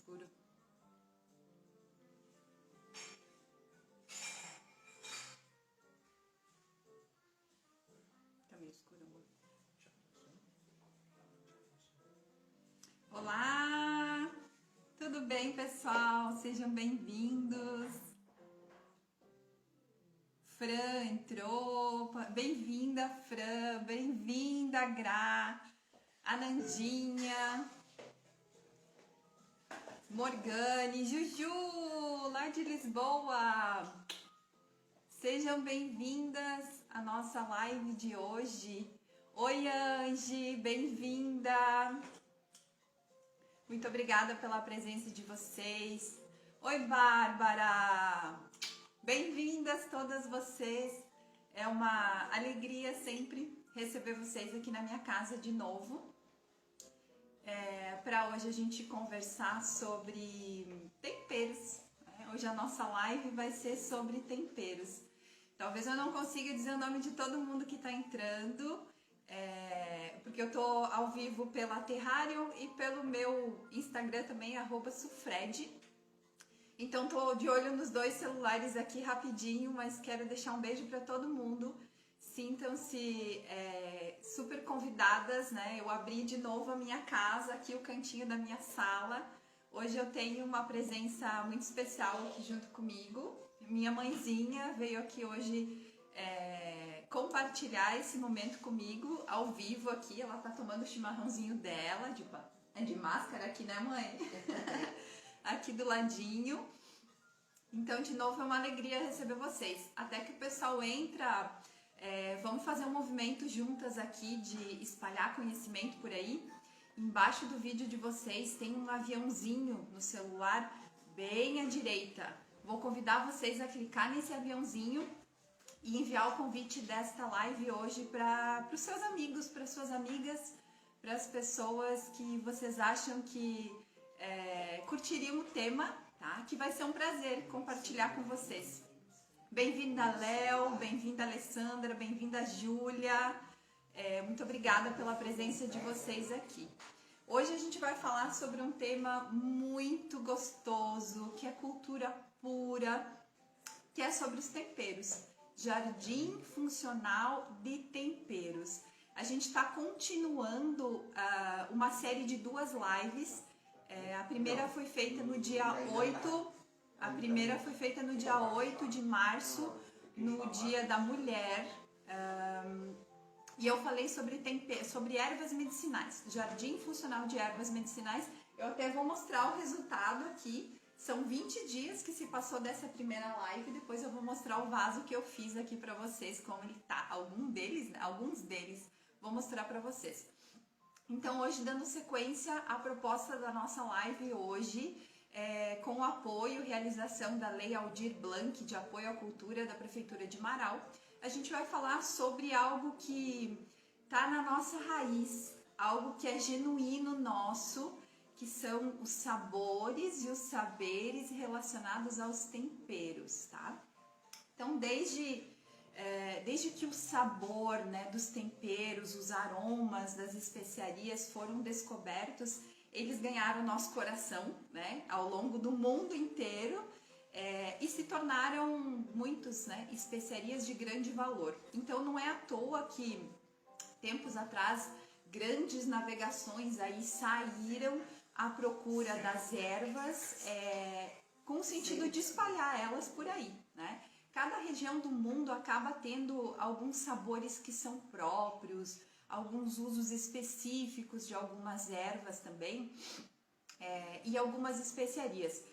escuro. Tá meio escuro, amor. Olá! Tudo bem, pessoal? Sejam bem-vindos. Fran entrou. Bem-vinda, Fran. Bem-vinda, Gra. Anandinha. Morgane. Juju, lá de Lisboa. Sejam bem-vindas à nossa live de hoje. Oi, Ange. Bem-vinda. Muito obrigada pela presença de vocês. Oi, Bárbara. Bem-vindas todas vocês. É uma alegria sempre receber vocês aqui na minha casa de novo. Para hoje a gente conversar sobre temperos. Hoje a nossa live vai ser sobre temperos. Talvez eu não consiga dizer o nome de todo mundo que está entrando, porque eu tô ao vivo pela Terrarium e pelo meu Instagram também, @sufred. Então tô de olho nos dois celulares aqui rapidinho, mas quero deixar um beijo para todo mundo. Sintam-se super convidadas, né? Eu abri de novo a minha casa, aqui o cantinho da minha sala. Hoje eu tenho uma presença muito especial aqui junto comigo. Minha mãezinha veio aqui hoje compartilhar esse momento comigo, ao vivo aqui. Ela tá tomando o chimarrãozinho dela, de máscara aqui, né, mãe? Aqui do ladinho. Então, de novo, é uma alegria receber vocês. Até que o pessoal entra, vamos fazer um movimento juntas aqui de espalhar conhecimento por aí. Embaixo do vídeo de vocês tem um aviãozinho no celular, bem à direita. Vou convidar vocês a clicar nesse aviãozinho e enviar o convite desta live hoje para os seus amigos, para suas amigas, para as pessoas que vocês acham que curtiriam o tema, tá? Que vai ser um prazer compartilhar com vocês. Bem-vinda, Léo, bem-vinda, Alessandra, bem-vinda, Júlia. Muito obrigada pela presença de vocês aqui. Hoje a gente vai falar sobre um tema muito gostoso, que é cultura pura, que é sobre os temperos. Jardim funcional de temperos. A gente está continuando uma série de 2 lives. A primeira foi feita no dia 8. A primeira foi feita no dia 8 de março, no Dia da Mulher. E eu falei sobre ervas medicinais, jardim funcional de ervas medicinais. Eu até vou mostrar o resultado aqui. São 20 dias que se passou dessa primeira live. Depois eu vou mostrar o vaso que eu fiz aqui pra vocês, como ele tá. Alguns deles vou mostrar pra vocês. Então, hoje, dando sequência à proposta da nossa live hoje, com o apoio e realização da Lei Aldir Blanc de apoio à cultura da Prefeitura de Marau, a gente vai falar sobre algo que tá na nossa raiz, algo que é genuíno nosso, que são os sabores e os saberes relacionados aos temperos, tá? Então, desde que o sabor, né, dos temperos, os aromas das especiarias foram descobertos, eles ganharam nosso coração, né, ao longo do mundo inteiro, e se tornaram muitos, né, especiarias de grande valor. Então, não é à toa que, tempos atrás, grandes navegações aí saíram à procura das ervas, com o sentido de espalhar elas por aí, né? Cada região do mundo acaba tendo alguns sabores que são próprios, alguns usos específicos de algumas ervas também, e algumas especiarias.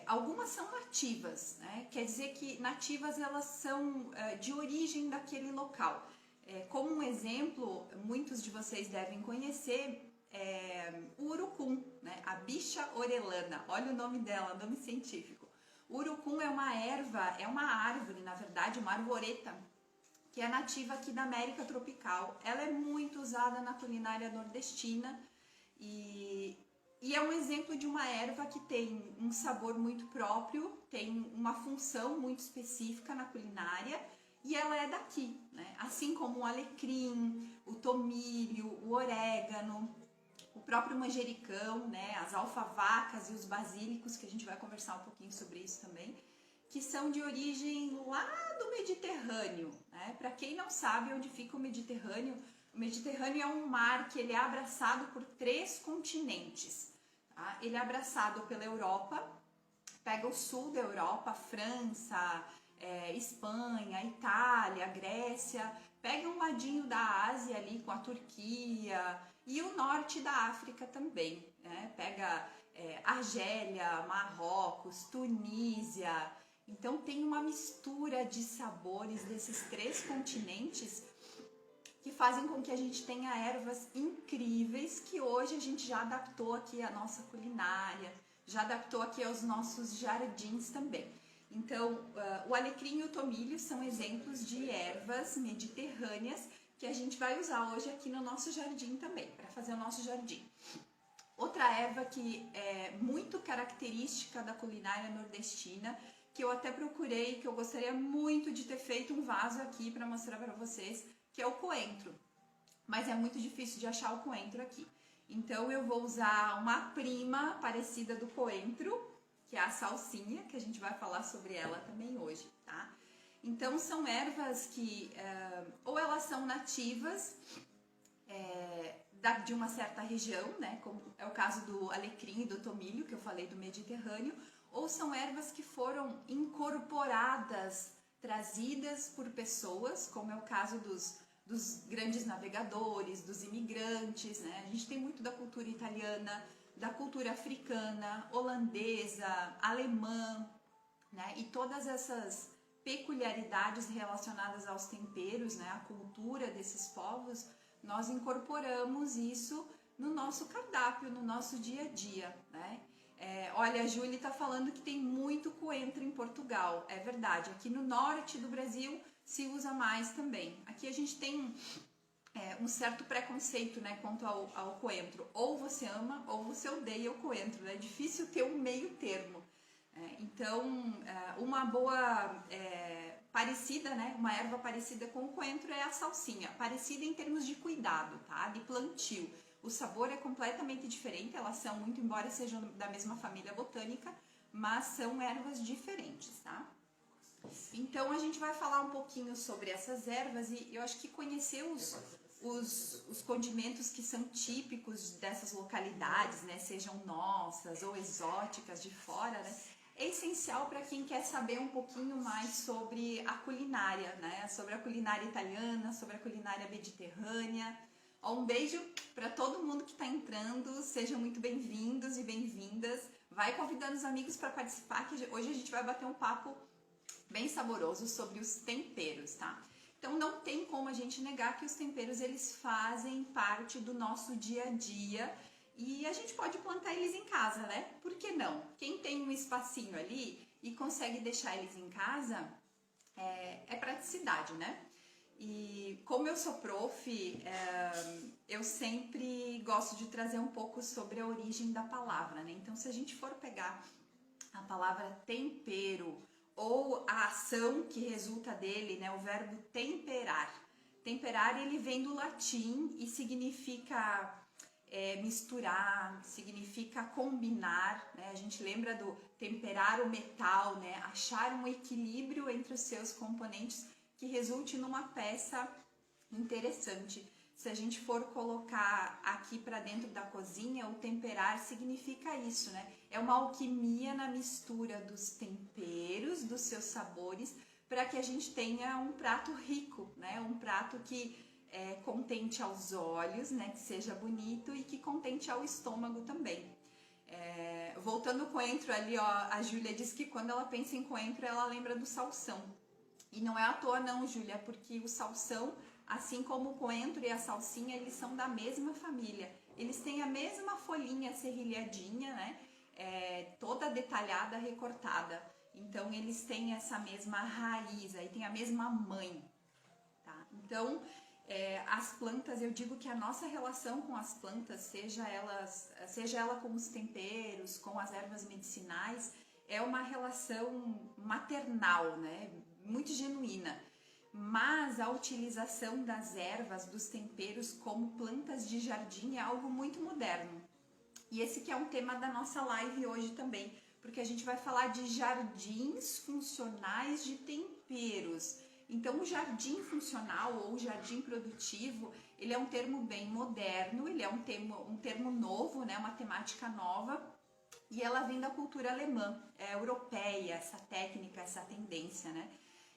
Algumas são nativas, né? Quer dizer que nativas elas são de origem daquele local. Como um exemplo, muitos de vocês devem conhecer o urucum, né? A bicha orelana, olha o nome dela, nome científico. O urucum é uma erva, é uma árvore, na verdade, uma arvoreta, que é nativa aqui da América tropical. Ela é muito usada na culinária nordestina e é um exemplo de uma erva que tem um sabor muito próprio, tem uma função muito específica na culinária e ela é daqui, né? Assim como o alecrim, o tomilho, o orégano, o próprio manjericão, né, as alfavacas e os basílicos, que a gente vai conversar um pouquinho sobre isso também, que são de origem lá do Mediterrâneo, né? Para quem não sabe onde fica o Mediterrâneo é um mar que ele é abraçado por 3 continentes, tá? Ele é abraçado pela Europa, pega o sul da Europa, França, Espanha, Itália, Grécia, pega um ladinho da Ásia ali com a Turquia e o norte da África também, né? Pega Argélia, Marrocos, Tunísia. Então tem uma mistura de sabores desses 3 continentes que fazem com que a gente tenha ervas incríveis que hoje a gente já adaptou aqui à nossa culinária, já adaptou aqui aos nossos jardins também. Então, o alecrim e o tomilho são exemplos de ervas mediterrâneas que a gente vai usar hoje aqui no nosso jardim também, para fazer o nosso jardim. Outra erva que é muito característica da culinária nordestina, que eu até procurei, que eu gostaria muito de ter feito um vaso aqui para mostrar para vocês, que é o coentro. Mas é muito difícil de achar o coentro aqui. Então eu vou usar uma prima parecida do coentro, que é a salsinha, que a gente vai falar sobre ela também hoje, tá? Então são ervas que ou elas são nativas de uma certa região, né? Como é o caso do alecrim e do tomilho, que eu falei do Mediterrâneo, ou são ervas que foram incorporadas, trazidas por pessoas, como é o caso dos grandes navegadores, dos imigrantes, né? A gente tem muito da cultura italiana, da cultura africana, holandesa, alemã, né? E todas essas peculiaridades relacionadas aos temperos, né? A cultura desses povos, nós incorporamos isso no nosso cardápio, no nosso dia a dia, né? Olha, a Júlia está falando que tem muito coentro em Portugal. É verdade, aqui no norte do Brasil se usa mais também. Aqui a gente tem um certo preconceito, né, quanto ao coentro. Ou você ama ou você odeia o coentro, né? É difícil ter um meio termo. Então, uma boa parecida, né, uma erva parecida com o coentro é a salsinha. Parecida em termos de cuidado, tá? De plantio. O sabor é completamente diferente, elas são, muito embora sejam da mesma família botânica, mas são ervas diferentes, tá? Então a gente vai falar um pouquinho sobre essas ervas e eu acho que conhecer os condimentos que são típicos dessas localidades, né, sejam nossas ou exóticas de fora, né, é essencial para quem quer saber um pouquinho mais sobre a culinária, né, sobre a culinária italiana, sobre a culinária mediterrânea. Um beijo para todo mundo que está entrando, sejam muito bem-vindos e bem-vindas. Vai convidando os amigos para participar, que hoje a gente vai bater um papo bem saboroso sobre os temperos, tá? Então não tem como a gente negar que os temperos eles fazem parte do nosso dia a dia e a gente pode plantar eles em casa, né? Por que não? Quem tem um espacinho ali e consegue deixar eles em casa, é praticidade, né? E como eu sou prof, eu sempre gosto de trazer um pouco sobre a origem da palavra, né? Então, se a gente for pegar a palavra tempero ou a ação que resulta dele, né? O verbo temperar. Temperar, ele vem do latim e significa misturar, significa combinar, né? A gente lembra do temperar o metal, né? Achar um equilíbrio entre os seus componentes que resulte numa peça interessante. Se a gente for colocar aqui para dentro da cozinha, o temperar significa isso, né? É uma alquimia na mistura dos temperos, dos seus sabores, para que a gente tenha um prato rico, né? Um prato que contente aos olhos, né? Que seja bonito e que contente ao estômago também. Voltando ao coentro ali, ó, a Júlia diz que quando ela pensa em coentro, ela lembra do salsão. E não é à toa não, Júlia, porque o salsão, assim como o coentro e a salsinha, eles são da mesma família. Eles têm a mesma folhinha serrilhadinha, né? Toda detalhada, recortada. Então, eles têm essa mesma raiz, aí tem a mesma mãe, tá? Então, as plantas, eu digo que a nossa relação com as plantas, seja ela com os temperos, com as ervas medicinais, é uma relação maternal, né? Muito genuína. mas a utilização das ervas, dos temperos como plantas de jardim é algo muito moderno. E esse que é um tema da nossa live hoje também, porque a gente vai falar de jardins funcionais de temperos. Então, o jardim funcional ou jardim produtivo, ele é um termo bem moderno, ele é um termo novo, né, uma temática nova, e ela vem da cultura alemã, europeia, essa técnica, essa tendência, né?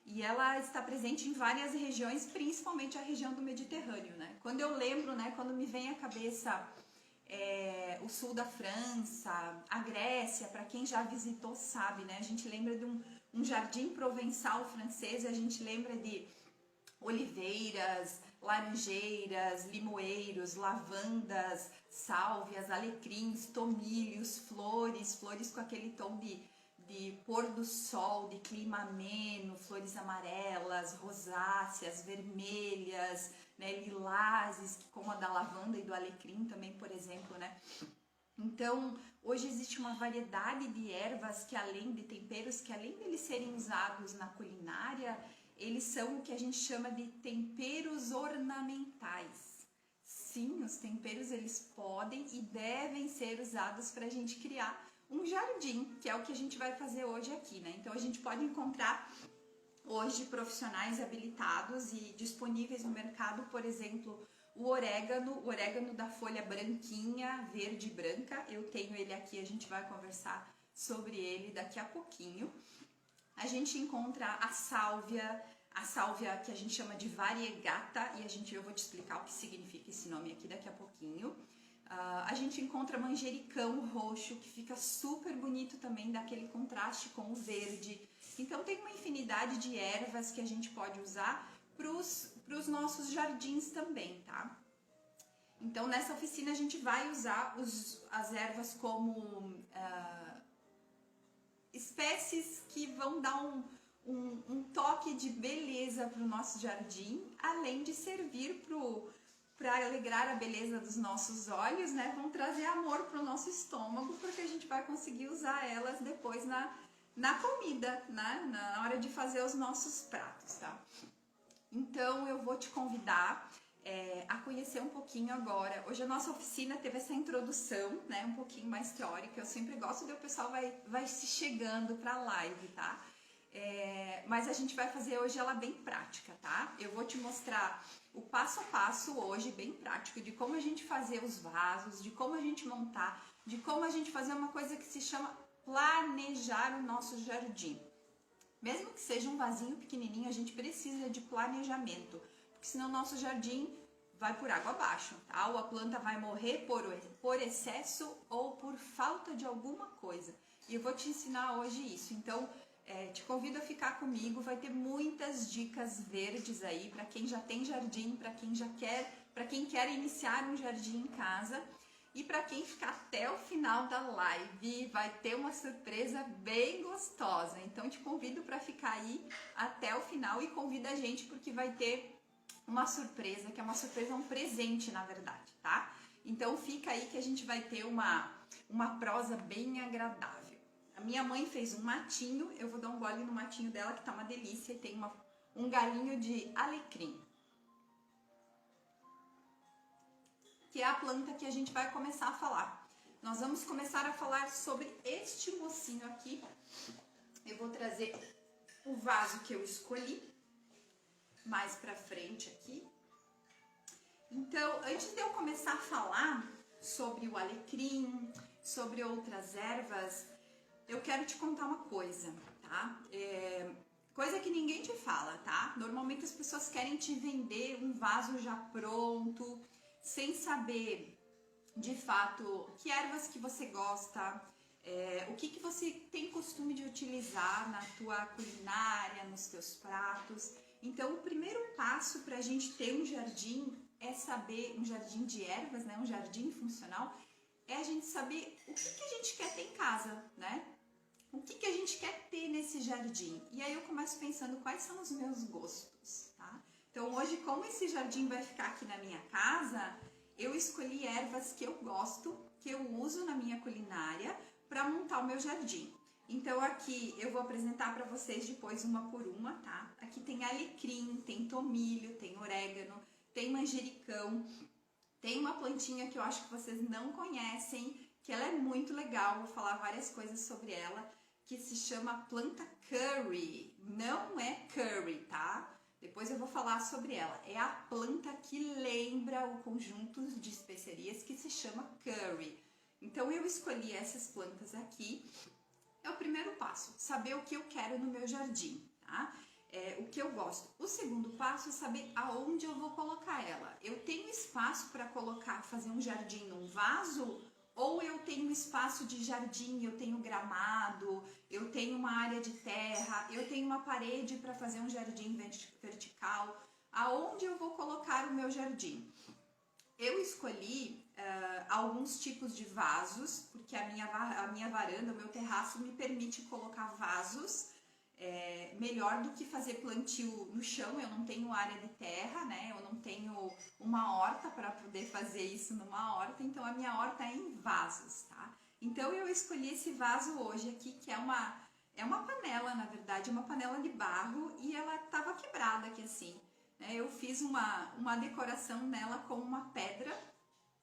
E ela está presente em várias regiões, principalmente a região do Mediterrâneo, né? Quando eu lembro, né, quando me vem à cabeça o sul da França, a Grécia, para quem já visitou sabe, né? A gente lembra de um jardim provençal francês, a gente lembra de oliveiras, laranjeiras, limoeiros, lavandas, sálvias, alecrins, tomilhos, flores com aquele tom de pôr do sol, de clima ameno, flores amarelas, rosáceas, vermelhas, né, lilazes, como a da lavanda e do alecrim também, por exemplo, né? Então, hoje existe uma variedade de ervas que além de temperos, que além de eles serem usados na culinária, eles são o que a gente chama de temperos ornamentais. Sim, os temperos eles podem e devem ser usados para a gente criar um jardim, que é o que a gente vai fazer hoje aqui, né? Então a gente pode encontrar hoje profissionais habilitados e disponíveis no mercado, por exemplo, o orégano da folha branquinha, verde e branca. Eu tenho ele aqui, a gente vai conversar sobre ele daqui a pouquinho. A gente encontra a sálvia que a gente chama de variegata, e eu vou te explicar o que significa esse nome aqui daqui a pouquinho. A gente encontra manjericão roxo, que fica super bonito também, dá aquele contraste com o verde. Então tem uma infinidade de ervas que a gente pode usar para os nossos jardins também, tá? Então nessa oficina a gente vai usar as ervas como espécies que vão dar um toque de beleza para o nosso jardim, além de servir para alegrar a beleza dos nossos olhos, né? Vão trazer amor para o nosso estômago, porque a gente vai conseguir usar elas depois na comida, né? Na hora de fazer os nossos pratos, tá? Então eu vou te convidar a conhecer um pouquinho agora. Hoje a nossa oficina teve essa introdução, né? Um pouquinho mais teórica. Eu sempre gosto de o pessoal vai se chegando para a live, tá? Mas a gente vai fazer hoje ela bem prática, tá? Eu vou te mostrar o passo a passo hoje, bem prático, de como a gente fazer os vasos, de como a gente montar, de como a gente fazer uma coisa que se chama planejar o nosso jardim. Mesmo que seja um vasinho pequenininho, a gente precisa de planejamento, porque senão o nosso jardim vai por água abaixo, tá? Ou a planta vai morrer por excesso ou por falta de alguma coisa. E eu vou te ensinar hoje isso. Então, te convido a ficar comigo, vai ter muitas dicas verdes aí para quem já tem jardim, para quem quer iniciar um jardim em casa. E para quem ficar até o final da live, vai ter uma surpresa bem gostosa. Então te convido para ficar aí até o final e convida a gente porque vai ter uma surpresa, que é uma surpresa, um presente na verdade, tá? Então fica aí que a gente vai ter uma prosa bem agradável. A minha mãe fez um matinho, eu vou dar um gole no matinho dela que tá uma delícia e tem um galinho de alecrim, que é a planta que a gente vai começar a falar. Nós vamos começar a falar sobre este mocinho aqui. Eu vou trazer o vaso que eu escolhi mais pra frente aqui. Então, antes de eu começar a falar sobre o alecrim, sobre outras ervas, eu quero te contar uma coisa, tá? Coisa que ninguém te fala, tá? Normalmente as pessoas querem te vender um vaso já pronto, sem saber de fato que ervas que você gosta, o que você tem costume de utilizar na tua culinária, nos teus pratos. Então o primeiro passo para a gente ter um jardim é saber, um jardim de ervas, né, um jardim funcional, é a gente saber o que a gente quer ter em casa, né? O que a gente quer ter nesse jardim. E aí eu começo pensando quais são os meus gostos, tá? Então hoje, como esse jardim vai ficar aqui na minha casa, eu escolhi ervas que eu gosto, que eu uso na minha culinária para montar o meu jardim. Então aqui eu vou apresentar para vocês depois uma por uma, tá? Aqui tem alecrim, tem tomilho, tem orégano, tem manjericão, tem uma plantinha que eu acho que vocês não conhecem, que ela é muito legal, vou falar várias coisas sobre ela, que se chama planta curry. Não é curry, tá? Depois eu vou falar sobre ela. É a planta que lembra o conjunto de especiarias que se chama curry. Então eu escolhi essas plantas aqui. É o primeiro passo, saber o que eu quero no meu jardim, tá? O que eu gosto. O segundo passo é saber aonde eu vou colocar ela. Eu tenho espaço para colocar, fazer um jardim num vaso? Ou eu tenho espaço de jardim, eu tenho gramado, eu tenho uma área de terra, eu tenho uma parede para fazer um jardim vertical. Aonde eu vou colocar o meu jardim? Eu escolhi alguns tipos de vasos, porque a minha varanda, o meu terraço me permite colocar vasos melhor do que fazer plantio no chão. Eu não tenho área de terra, né? Eu não tenho uma horta para poder fazer isso numa horta, então a minha horta é em vasos, tá? Então eu escolhi esse vaso hoje aqui, que é uma panela, na verdade, uma panela de barro, e ela estava quebrada aqui assim. Eu fiz uma decoração nela com uma pedra.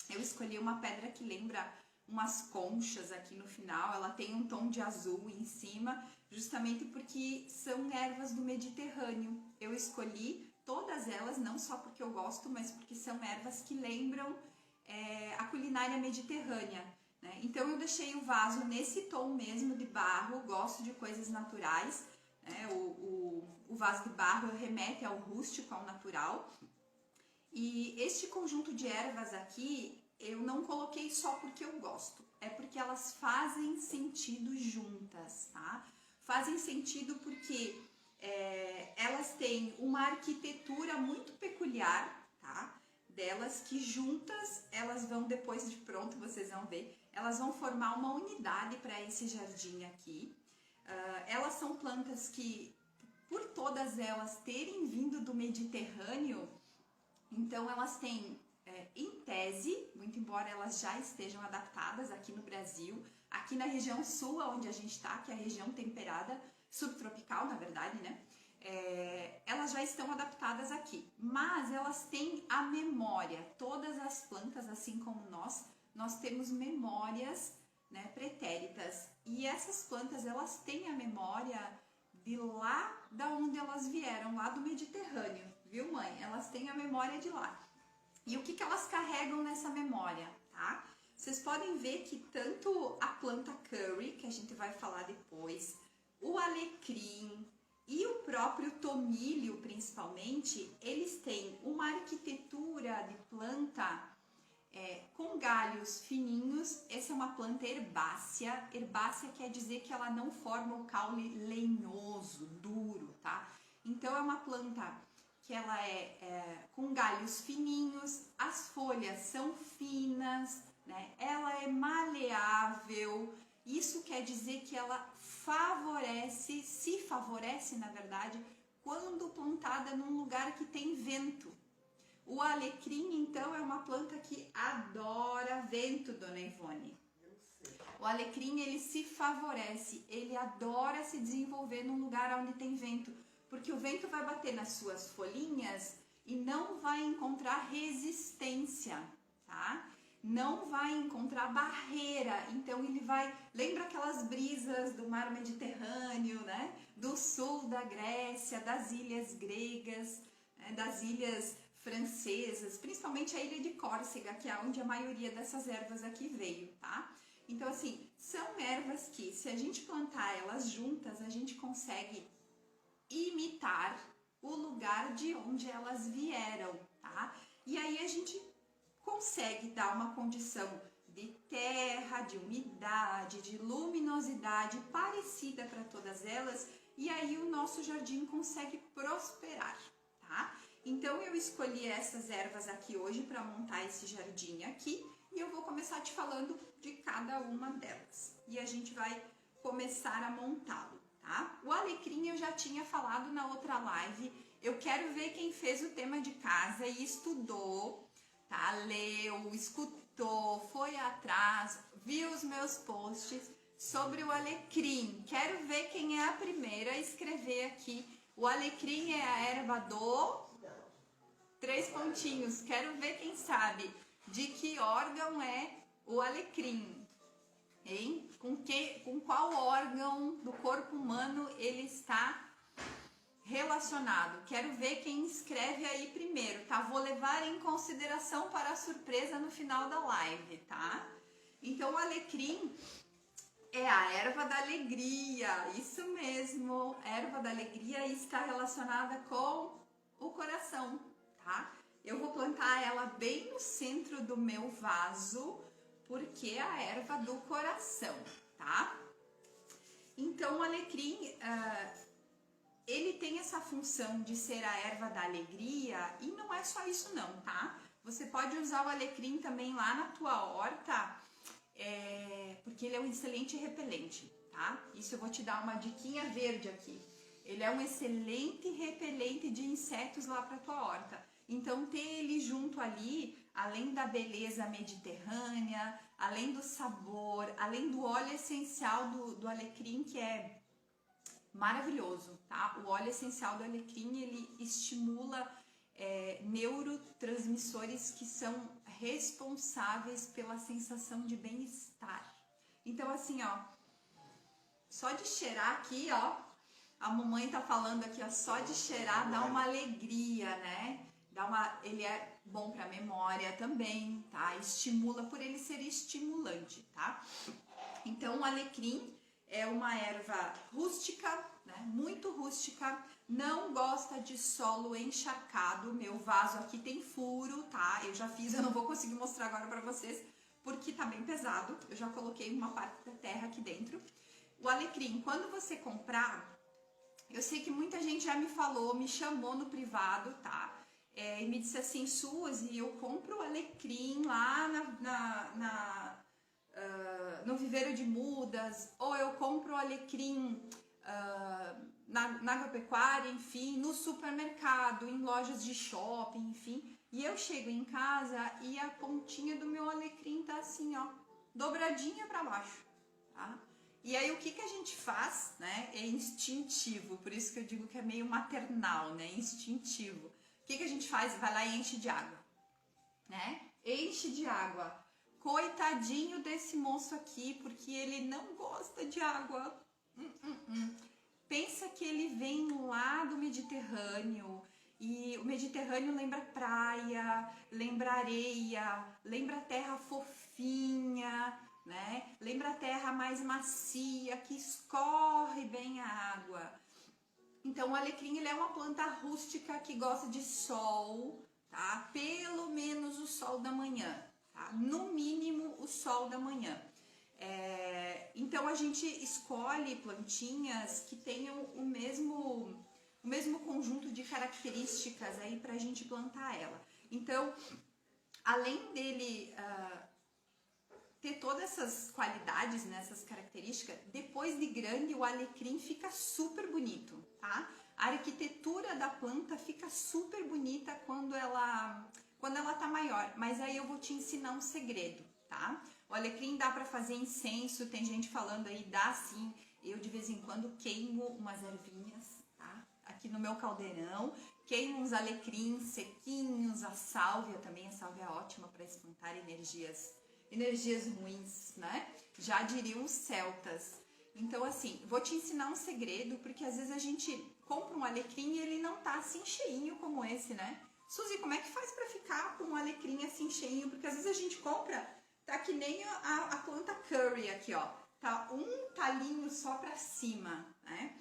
Eu escolhi uma pedra que lembra umas conchas aqui no final. Ela tem um tom de azul em cima, justamente porque são ervas do Mediterrâneo. Eu escolhi todas elas, não só porque eu gosto, mas porque são ervas que lembram a culinária mediterrânea, né? Então eu deixei o vaso nesse tom mesmo de barro. Gosto de coisas naturais. O vaso de barro remete ao rústico, ao natural. E este conjunto de ervas aqui, eu não coloquei só porque eu gosto, é porque elas fazem sentido juntas, tá? Fazem sentido porque elas têm uma arquitetura muito peculiar, tá? Delas, que juntas, elas vão, depois de pronto, vocês vão ver, elas vão formar uma unidade para esse jardim aqui. Elas são plantas que, por todas elas terem vindo do Mediterrâneo, então elas têm, em tese, muito embora elas já estejam adaptadas aqui no Brasil, aqui na região sul, onde a gente está, que é a região temperada, subtropical, na verdade, né? Elas já estão adaptadas aqui, mas elas têm a memória. Todas as plantas, assim como nós temos memórias, né, pretéritas, e essas plantas, elas têm a memória de lá da onde elas vieram, lá do Mediterrâneo, viu, mãe? Elas têm a memória de lá. E o que elas carregam nessa memória, tá? Vocês podem ver que tanto a planta curry, que a gente vai falar depois, o alecrim e o próprio tomilho, principalmente, eles têm uma arquitetura de planta com galhos fininhos. Essa é uma planta herbácea. Herbácea quer dizer que ela não forma o caule lenhoso, duro, tá? Então é uma planta que ela com galhos fininhos, as folhas são finas, né? Ela é maleável. Isso quer dizer que ela se favorece, na verdade, quando plantada num lugar que tem vento. O alecrim, então, é uma planta que adora vento, dona Ivone. O alecrim, ele se favorece, ele adora se desenvolver num lugar onde tem vento, porque o vento vai bater nas suas folhinhas e não vai encontrar resistência, tá? Não vai encontrar barreira. Então ele vai... Lembra aquelas brisas do mar Mediterrâneo, né? Do sul da Grécia, das ilhas gregas, né? Das ilhas francesas, principalmente a ilha de Córcega, que é onde a maioria dessas ervas aqui veio, tá? Então, assim, são ervas que, se a gente plantar elas juntas, a gente consegue imitar o lugar de onde elas vieram, tá? E aí a gente consegue dar uma condição de terra, de umidade, de luminosidade parecida para todas elas, e aí o nosso jardim consegue prosperar, tá? Então eu escolhi essas ervas aqui hoje para montar esse jardim aqui, e eu vou começar te falando de cada uma delas. E a gente vai começar a montá-lo, tá? O alecrim eu já tinha falado na outra live. Eu quero ver quem fez o tema de casa e estudou, tá? Leu, escutou, foi atrás, viu os meus posts. sobre o alecrim. Quero ver quem é a primeira a escrever aqui. O alecrim é a erva do... 3 pontinhos. Quero ver quem sabe de que órgão é o alecrim. Hein? Com qual órgão do corpo humano ele está relacionado? Quero ver quem escreve aí primeiro, tá? Vou levar em consideração para a surpresa no final da live, tá? Então, o alecrim é a erva da alegria, isso mesmo. Erva da alegria está relacionada com o coração, tá? Eu vou plantar ela bem no centro do meu vaso, porque é a erva do coração, tá? Então, o alecrim... ele tem essa função de ser a erva da alegria e não é só isso não, tá? Você pode usar o alecrim também lá na tua horta, porque ele é um excelente repelente, tá? Isso eu vou te dar uma diquinha verde aqui. Ele é um excelente repelente de insetos lá para tua horta. Então ter ele junto ali, além da beleza mediterrânea, além do sabor, além do óleo essencial do alecrim, que é maravilhoso, tá? O óleo essencial do alecrim, ele estimula neurotransmissores que são responsáveis pela sensação de bem-estar. Então, assim, ó, só de cheirar aqui, ó, a mamãe tá falando aqui, ó, só de cheirar dá uma alegria, né? Ele é bom para memória também, tá? Estimula por ele ser estimulante, tá? Então, o alecrim é uma erva rústica, né? Muito rústica, não gosta de solo encharcado. Meu vaso aqui tem furo, tá? Eu já fiz, eu não vou conseguir mostrar agora para vocês, porque tá bem pesado. Eu já coloquei uma parte da terra aqui dentro. O alecrim, quando você comprar, eu sei que muita gente já me falou, me chamou no privado, tá? E me disse assim, Suzy, eu compro o alecrim lá no viveiro de mudas, ou eu compro o alecrim na agropecuária, enfim, no supermercado, em lojas de shopping, enfim. E eu chego em casa e a pontinha do meu alecrim tá assim, ó, dobradinha para baixo, tá? E aí o que a gente faz, né? É instintivo, por isso que eu digo que é meio maternal, né? Instintivo. O que a gente faz? Vai lá e enche de água, né? Enche de água. Coitadinho desse moço aqui, porque ele não gosta de água. Pensa que ele vem lá do Mediterrâneo, e o Mediterrâneo lembra praia, lembra areia, lembra terra fofinha, né? Lembra terra mais macia, que escorre bem a água. Então o alecrim, ele é uma planta rústica que gosta de sol, tá? Pelo menos o sol da manhã, tá? No mínimo o sol da manhã. Então a gente escolhe plantinhas que tenham o mesmo conjunto de características aí pra gente plantar ela. Então, além dele ter todas essas qualidades, né, essas características, depois de grande o alecrim fica super bonito, tá? A arquitetura da planta fica super bonita quando ela tá maior, mas aí eu vou te ensinar um segredo, tá? O alecrim dá para fazer incenso, tem gente falando aí, dá sim. Eu de vez em quando queimo umas ervinhas, tá? Aqui no meu caldeirão, queimo uns alecrins sequinhos, a sálvia também, a sálvia é ótima para espantar energias ruins, né? Já diriam os celtas. Então, assim, vou te ensinar um segredo, porque às vezes a gente compra um alecrim e ele não tá assim cheinho como esse, né? Suzy, como é que faz para ficar com um alecrim assim cheinho? Porque às vezes a gente compra, tá que nem a planta curry aqui, ó. Tá um talinho só pra cima, né?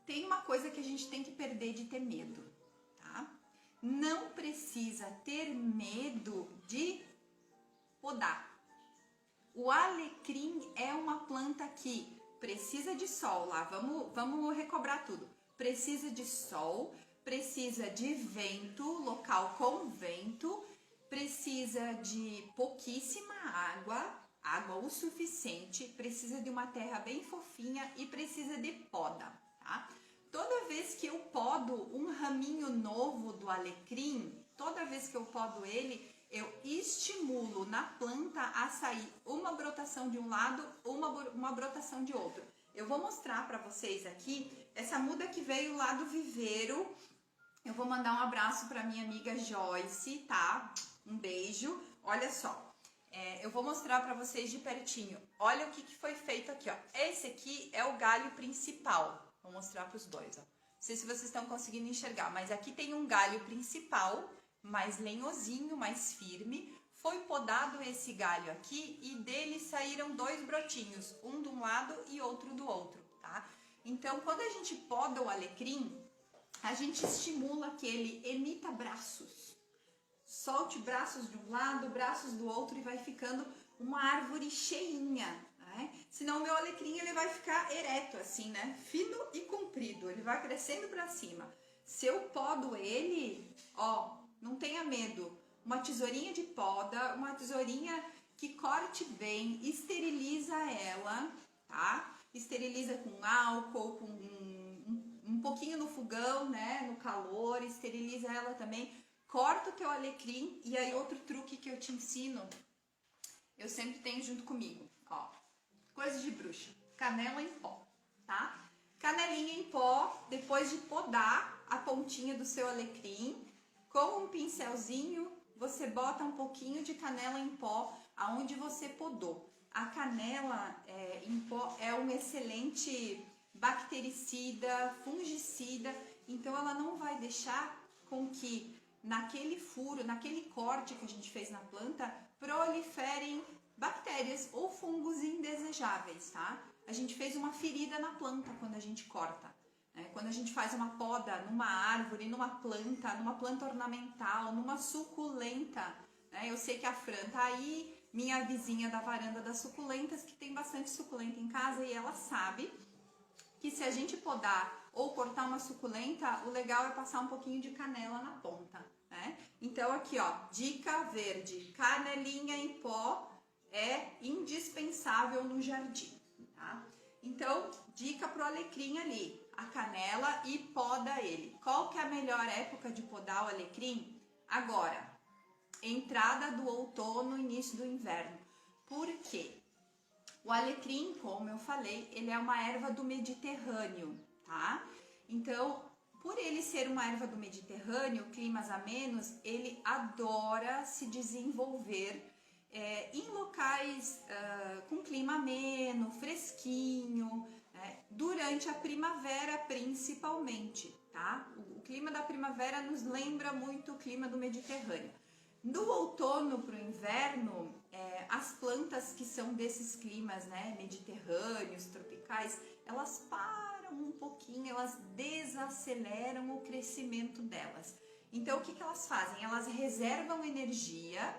Tem uma coisa que a gente tem que perder de ter medo, tá? Não precisa ter medo de podar. O alecrim é uma planta que precisa de sol lá, vamos recobrar tudo. Precisa de sol, precisa de vento, local com vento, precisa de pouquíssima água o suficiente, precisa de uma terra bem fofinha e precisa de poda, tá? Toda vez que eu podo um raminho novo do alecrim, toda vez que eu podo ele, eu estimulo na planta a sair uma brotação de um lado, uma brotação de outro. Eu vou mostrar para vocês aqui essa muda que veio lá do viveiro. Eu vou mandar um abraço para minha amiga Joyce, tá? Um beijo. Olha só. Eu vou mostrar para vocês de pertinho. Olha o que foi feito aqui, ó. Esse aqui é o galho principal. Vou mostrar para os dois, ó. Não sei se vocês estão conseguindo enxergar, mas aqui tem um galho principal, mais lenhosinho, mais firme. Foi podado esse galho aqui e dele saíram 2 brotinhos, um de um lado e outro do outro, tá? Então, quando a gente poda o alecrim, a gente estimula que ele emita braços. Solte braços de um lado, braços do outro e vai ficando uma árvore cheinha, né? Senão o meu alecrim ele vai ficar ereto assim, né? Fino e comprido, ele vai crescendo para cima. Se eu podo ele, ó, não tenha medo. Uma tesourinha de poda, uma tesourinha que corte bem, esteriliza ela, tá? Esteriliza com álcool, com um pouquinho no fogão, né? No calor, esteriliza ela também. Corta o teu alecrim. E aí outro truque que eu te ensino, eu sempre tenho junto comigo, ó, coisa de bruxa, canela em pó, tá? Canelinha em pó, depois de podar a pontinha do seu alecrim, com um pincelzinho, você bota um pouquinho de canela em pó aonde você podou. A canela em pó é um excelente bactericida, fungicida, então ela não vai deixar com que naquele furo, naquele corte que a gente fez na planta, proliferem bactérias ou fungos indesejáveis, tá? A gente fez uma ferida na planta quando a gente corta, né? Quando a gente faz uma poda numa árvore, numa planta ornamental, numa suculenta, né? Eu sei que a Fran tá aí, minha vizinha da varanda das suculentas, que tem bastante suculenta em casa, e ela sabe que se a gente podar ou cortar uma suculenta, o legal é passar um pouquinho de canela na ponta, né? Então aqui, ó, dica verde, canelinha em pó é indispensável no jardim, tá? Então, dica pro alecrim ali, a canela e poda ele. Qual que é a melhor época de podar o alecrim? Agora, entrada do outono, início do inverno. Por quê? O alecrim, como eu falei, ele é uma erva do Mediterrâneo, tá? Então, por ele ser uma erva do Mediterrâneo, climas amenos, ele adora se desenvolver em locais com clima ameno, fresquinho, durante a primavera principalmente, tá? O clima da primavera nos lembra muito o clima do Mediterrâneo. Do outono para o inverno, as plantas que são desses climas, né, mediterrâneos, tropicais, elas param um pouquinho, elas desaceleram o crescimento delas. Então, o que elas fazem? Elas reservam energia,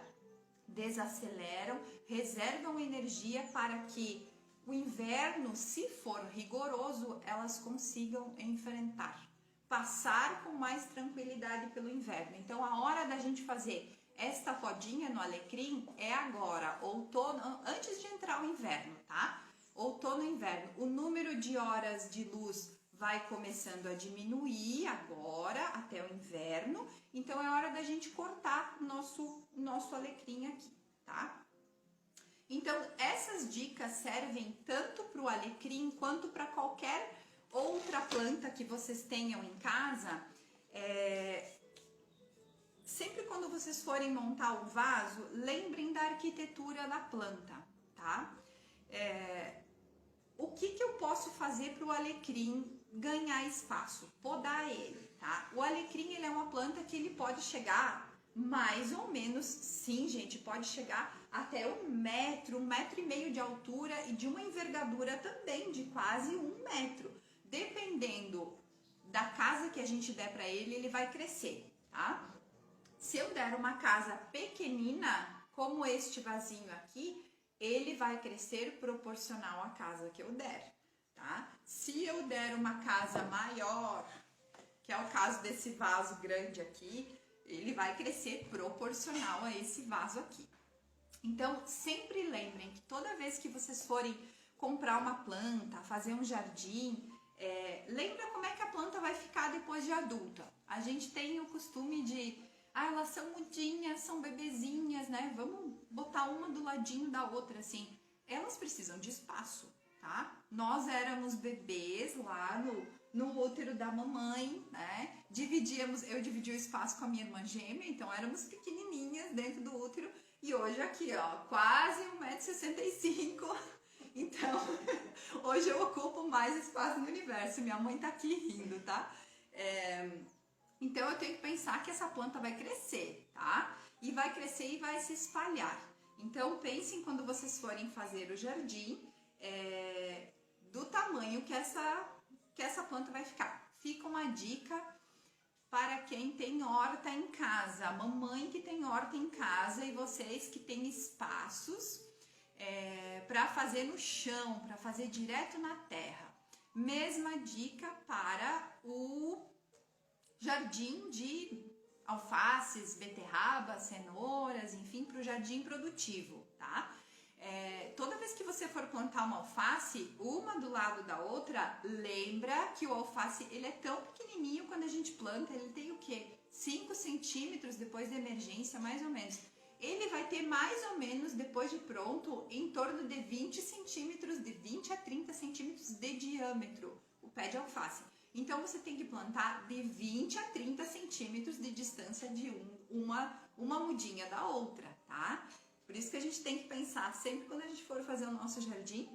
desaceleram, reservam energia para que o inverno, se for rigoroso, elas consigam enfrentar, passar com mais tranquilidade pelo inverno. Então, a hora da gente fazer esta podinha no alecrim é agora, outono, antes de entrar o inverno, tá? Outono e inverno. O número de horas de luz vai começando a diminuir agora até o inverno, então é hora da gente cortar nosso alecrim aqui, tá? Então, essas dicas servem tanto para o alecrim quanto para qualquer outra planta que vocês tenham em casa. Sempre quando vocês forem montar o vaso, lembrem da arquitetura da planta, tá? O que eu posso fazer para o alecrim ganhar espaço? Podar ele, tá? O alecrim, ele é uma planta que ele pode chegar mais ou menos, sim, gente, pode chegar até 1 metro, 1,5 metros de altura e de uma envergadura também de quase 1 metro. Dependendo da casa que a gente der para ele, ele vai crescer, tá? Se eu der uma casa pequenina, como este vasinho aqui, ele vai crescer proporcional à casa que eu der, tá? Se eu der uma casa maior, que é o caso desse vaso grande aqui, ele vai crescer proporcional a esse vaso aqui. Então, sempre lembrem que toda vez que vocês forem comprar uma planta, fazer um jardim, lembra como é que a planta vai ficar depois de adulta. A gente tem o costume de Ah, elas são mudinhas, são bebezinhas, né? Vamos botar uma do ladinho da outra, assim. Elas precisam de espaço, tá? Nós éramos bebês lá no útero da mamãe, né? Eu dividi o espaço com a minha irmã gêmea, então éramos pequenininhas dentro do útero. E hoje aqui, ó, quase 1,65 m. Então, hoje eu ocupo mais espaço no universo. Minha mãe tá aqui rindo, tá? Então eu tenho que pensar que essa planta vai crescer, tá? E vai crescer e vai se espalhar. Então pensem quando vocês forem fazer o jardim, do tamanho que essa planta vai ficar. Fica uma dica para quem tem horta em casa, a mamãe que tem horta em casa e vocês que têm espaços para fazer no chão, para fazer direto na terra. Mesma dica para o jardim de alfaces, beterrabas, cenouras, enfim, para o jardim produtivo, tá? Toda vez que você for plantar uma alface, uma do lado da outra, lembra que o alface, ele é tão pequenininho quando a gente planta, ele tem o quê? 5 centímetros depois da emergência, mais ou menos. Ele vai ter mais ou menos, depois de pronto, em torno de 20 centímetros, de 20 a 30 centímetros de diâmetro, o pé de alface. Então você tem que plantar de 20 a 30 centímetros de distância de uma mudinha da outra, tá? Por isso que a gente tem que pensar, sempre quando a gente for fazer o nosso jardim,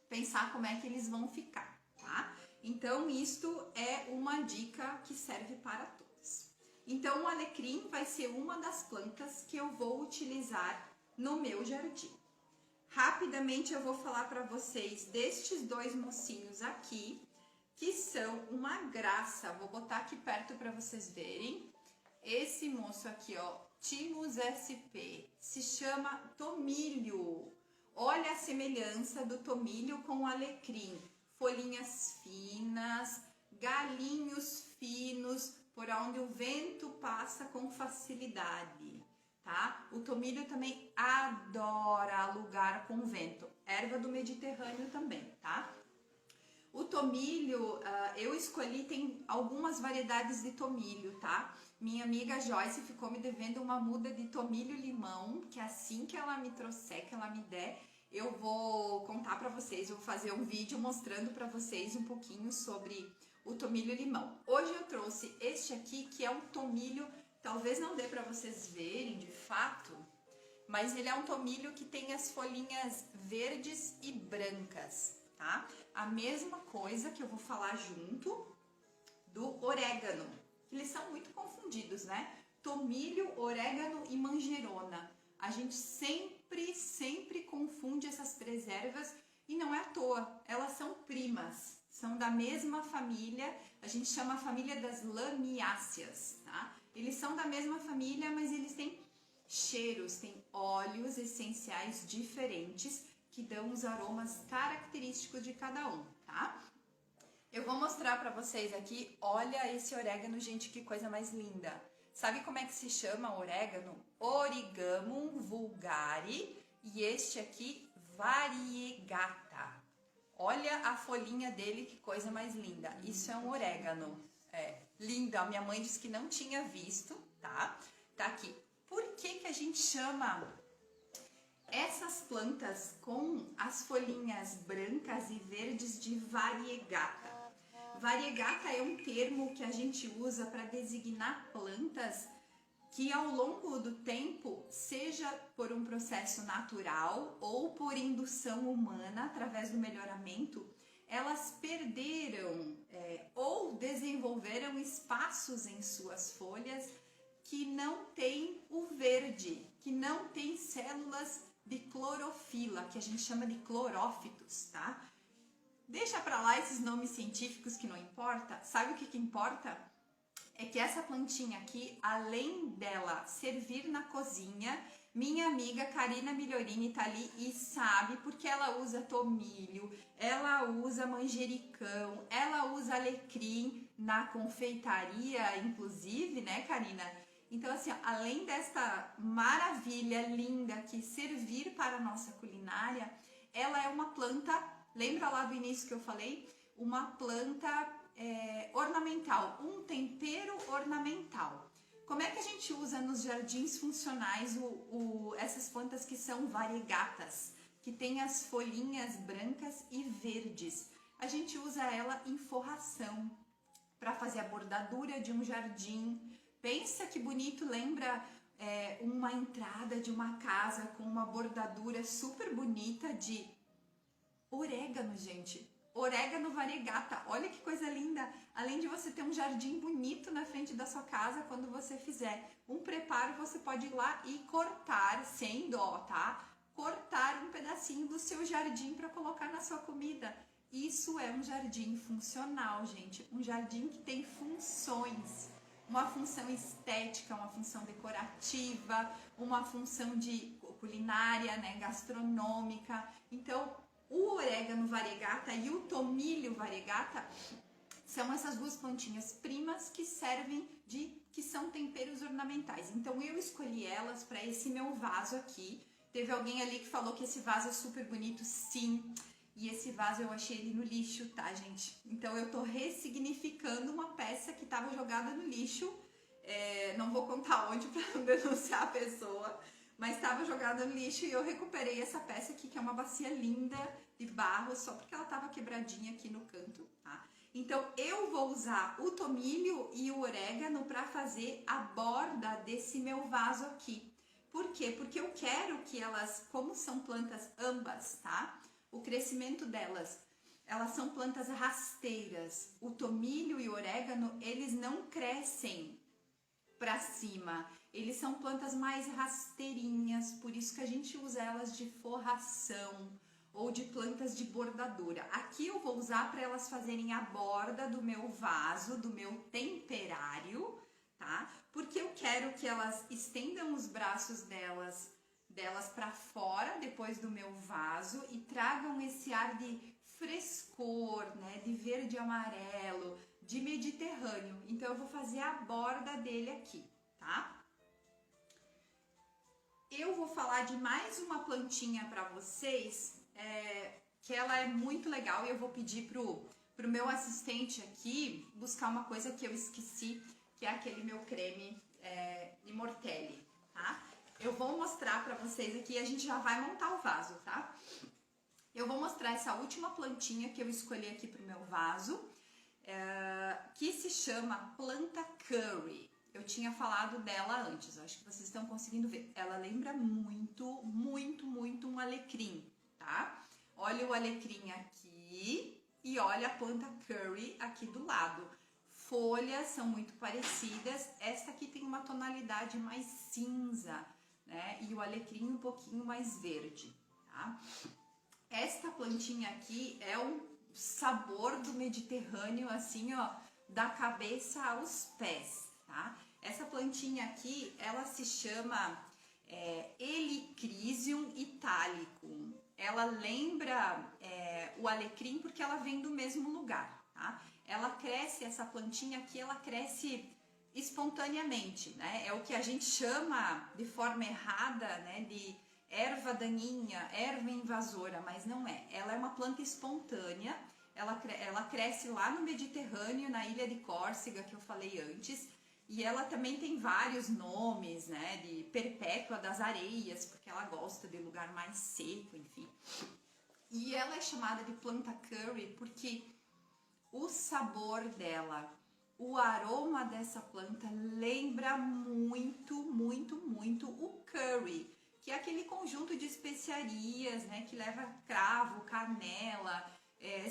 pensar como é que eles vão ficar, tá? Então isto é uma dica que serve para todos. Então o alecrim vai ser uma das plantas que eu vou utilizar no meu jardim. Rapidamente eu vou falar para vocês destes dois mocinhos aqui, que são uma graça. Vou botar aqui perto para vocês verem. Esse moço aqui, ó, Thymus sp, se chama tomilho. Olha a semelhança do tomilho com o alecrim. Folhinhas finas, galinhos finos, por onde o vento passa com facilidade, tá? O tomilho também adora lugar com vento. Erva do Mediterrâneo também, tá? O tomilho, eu escolhi, tem algumas variedades de tomilho, tá? Minha amiga Joyce ficou me devendo uma muda de tomilho-limão, que assim que ela me trouxer, que ela me der, eu vou contar pra vocês, eu vou fazer um vídeo mostrando pra vocês um pouquinho sobre o tomilho-limão. Hoje eu trouxe este aqui, que é um tomilho, talvez não dê pra vocês verem de fato, mas ele é um tomilho que tem as folhinhas verdes e brancas, tá? A mesma coisa que eu vou falar junto do orégano. Eles são muito confundidos, né? Tomilho, orégano e manjerona. A gente sempre confunde essas três ervas e não é à toa. Elas são primas, são da mesma família. A gente chama a família das lamiáceas, tá? Eles são da mesma família, mas eles têm cheiros, têm óleos essenciais diferentes que dão os aromas característicos de cada um, tá? Eu vou mostrar pra vocês aqui, olha esse orégano, gente, que coisa mais linda. Sabe como é que se chama orégano? Origamum vulgare e este aqui, variegata. Olha a folhinha dele, que coisa mais linda. Isso é um orégano. Linda, a minha mãe disse que não tinha visto, tá? Tá aqui. Por que a gente chama essas plantas com as folhinhas brancas e verdes de variegata? Variegata é um termo que a gente usa para designar plantas que ao longo do tempo, seja por um processo natural ou por indução humana, através do melhoramento, elas perderam ou desenvolveram espaços em suas folhas que não tem o verde, que não tem células de clorofila, que a gente chama de clorófitos, tá? Deixa pra lá esses nomes científicos que não importa. Sabe o que importa? É que essa plantinha aqui, além dela servir na cozinha, minha amiga Karina Migliorini tá ali e sabe porque ela usa tomilho, ela usa manjericão, ela usa alecrim na confeitaria, inclusive, né, Karina? Então, assim, ó, além desta maravilha linda que servir para a nossa culinária, ela é uma planta, lembra lá do início que eu falei? Uma planta ornamental, um tempero ornamental. Como é que a gente usa nos jardins funcionais essas plantas que são variegatas, que tem as folhinhas brancas e verdes? A gente usa ela em forração, para fazer a bordadura de um jardim. Pensa que bonito, lembra uma entrada de uma casa com uma bordadura super bonita de orégano, gente. Orégano variegata, olha que coisa linda! Além de você ter um jardim bonito na frente da sua casa, quando você fizer um preparo, você pode ir lá e cortar, sem dó, tá? Cortar um pedacinho do seu jardim para colocar na sua comida. Isso é um jardim funcional, gente. Um jardim que tem funções. Uma função estética, uma função decorativa, uma função de culinária, né, gastronômica. Então, o orégano variegata e o tomilho variegata são essas duas plantinhas primas que servem que são temperos ornamentais. Então, eu escolhi elas para esse meu vaso aqui. Teve alguém ali que falou que esse vaso é super bonito, sim. E esse vaso eu achei ele no lixo, tá, gente? Então eu tô ressignificando uma peça que tava jogada no lixo. Não vou contar onde pra não denunciar a pessoa, mas tava jogada no lixo e eu recuperei essa peça aqui, que é uma bacia linda de barro, só porque ela tava quebradinha aqui no canto, tá? Então eu vou usar o tomilho e o orégano pra fazer a borda desse meu vaso aqui. Por quê? Porque eu quero que elas, como são plantas ambas, tá? O crescimento delas, elas são plantas rasteiras. O tomilho e o orégano, eles não crescem para cima. Eles são plantas mais rasteirinhas, por isso que a gente usa elas de forração ou de plantas de bordadura. Aqui eu vou usar para elas fazerem a borda do meu vaso, do meu temperário, tá? Porque eu quero que elas estendam os braços delas para fora depois do meu vaso e tragam esse ar de frescor, né, de verde e amarelo, de Mediterrâneo. Então eu vou fazer a borda dele aqui, tá? Eu vou falar de mais uma plantinha para vocês, que ela é muito legal e eu vou pedir pro meu assistente aqui buscar uma coisa que eu esqueci, que é aquele meu creme Immortelle, tá? Eu vou mostrar pra vocês aqui, a gente já vai montar o vaso, tá? Eu vou mostrar essa última plantinha que eu escolhi aqui pro meu vaso, que se chama planta curry. Eu tinha falado dela antes, acho que vocês estão conseguindo ver. Ela lembra muito, muito, muito um alecrim, tá? Olha o alecrim aqui e olha a planta curry aqui do lado. Folhas são muito parecidas, esta aqui tem uma tonalidade mais cinza, né? E o alecrim um pouquinho mais verde, tá? Esta plantinha aqui é um sabor do Mediterrâneo, assim, ó, da cabeça aos pés, tá? Essa plantinha aqui, ela se chama Helichrysum italicum. Ela lembra o alecrim porque ela vem do mesmo lugar, tá? Ela cresce, essa plantinha aqui, ela cresce espontaneamente, né? É o que a gente chama de forma errada, né, de erva daninha, erva invasora, mas não é. Ela é uma planta espontânea, ela cresce lá no Mediterrâneo, na ilha de Córcega, que eu falei antes, e ela também tem vários nomes, né, de perpétua das areias, porque ela gosta de lugar mais seco, enfim. E ela é chamada de planta curry porque o sabor dela, o aroma dessa planta lembra muito, muito, muito o curry, que é aquele conjunto de especiarias, né, que leva cravo, canela,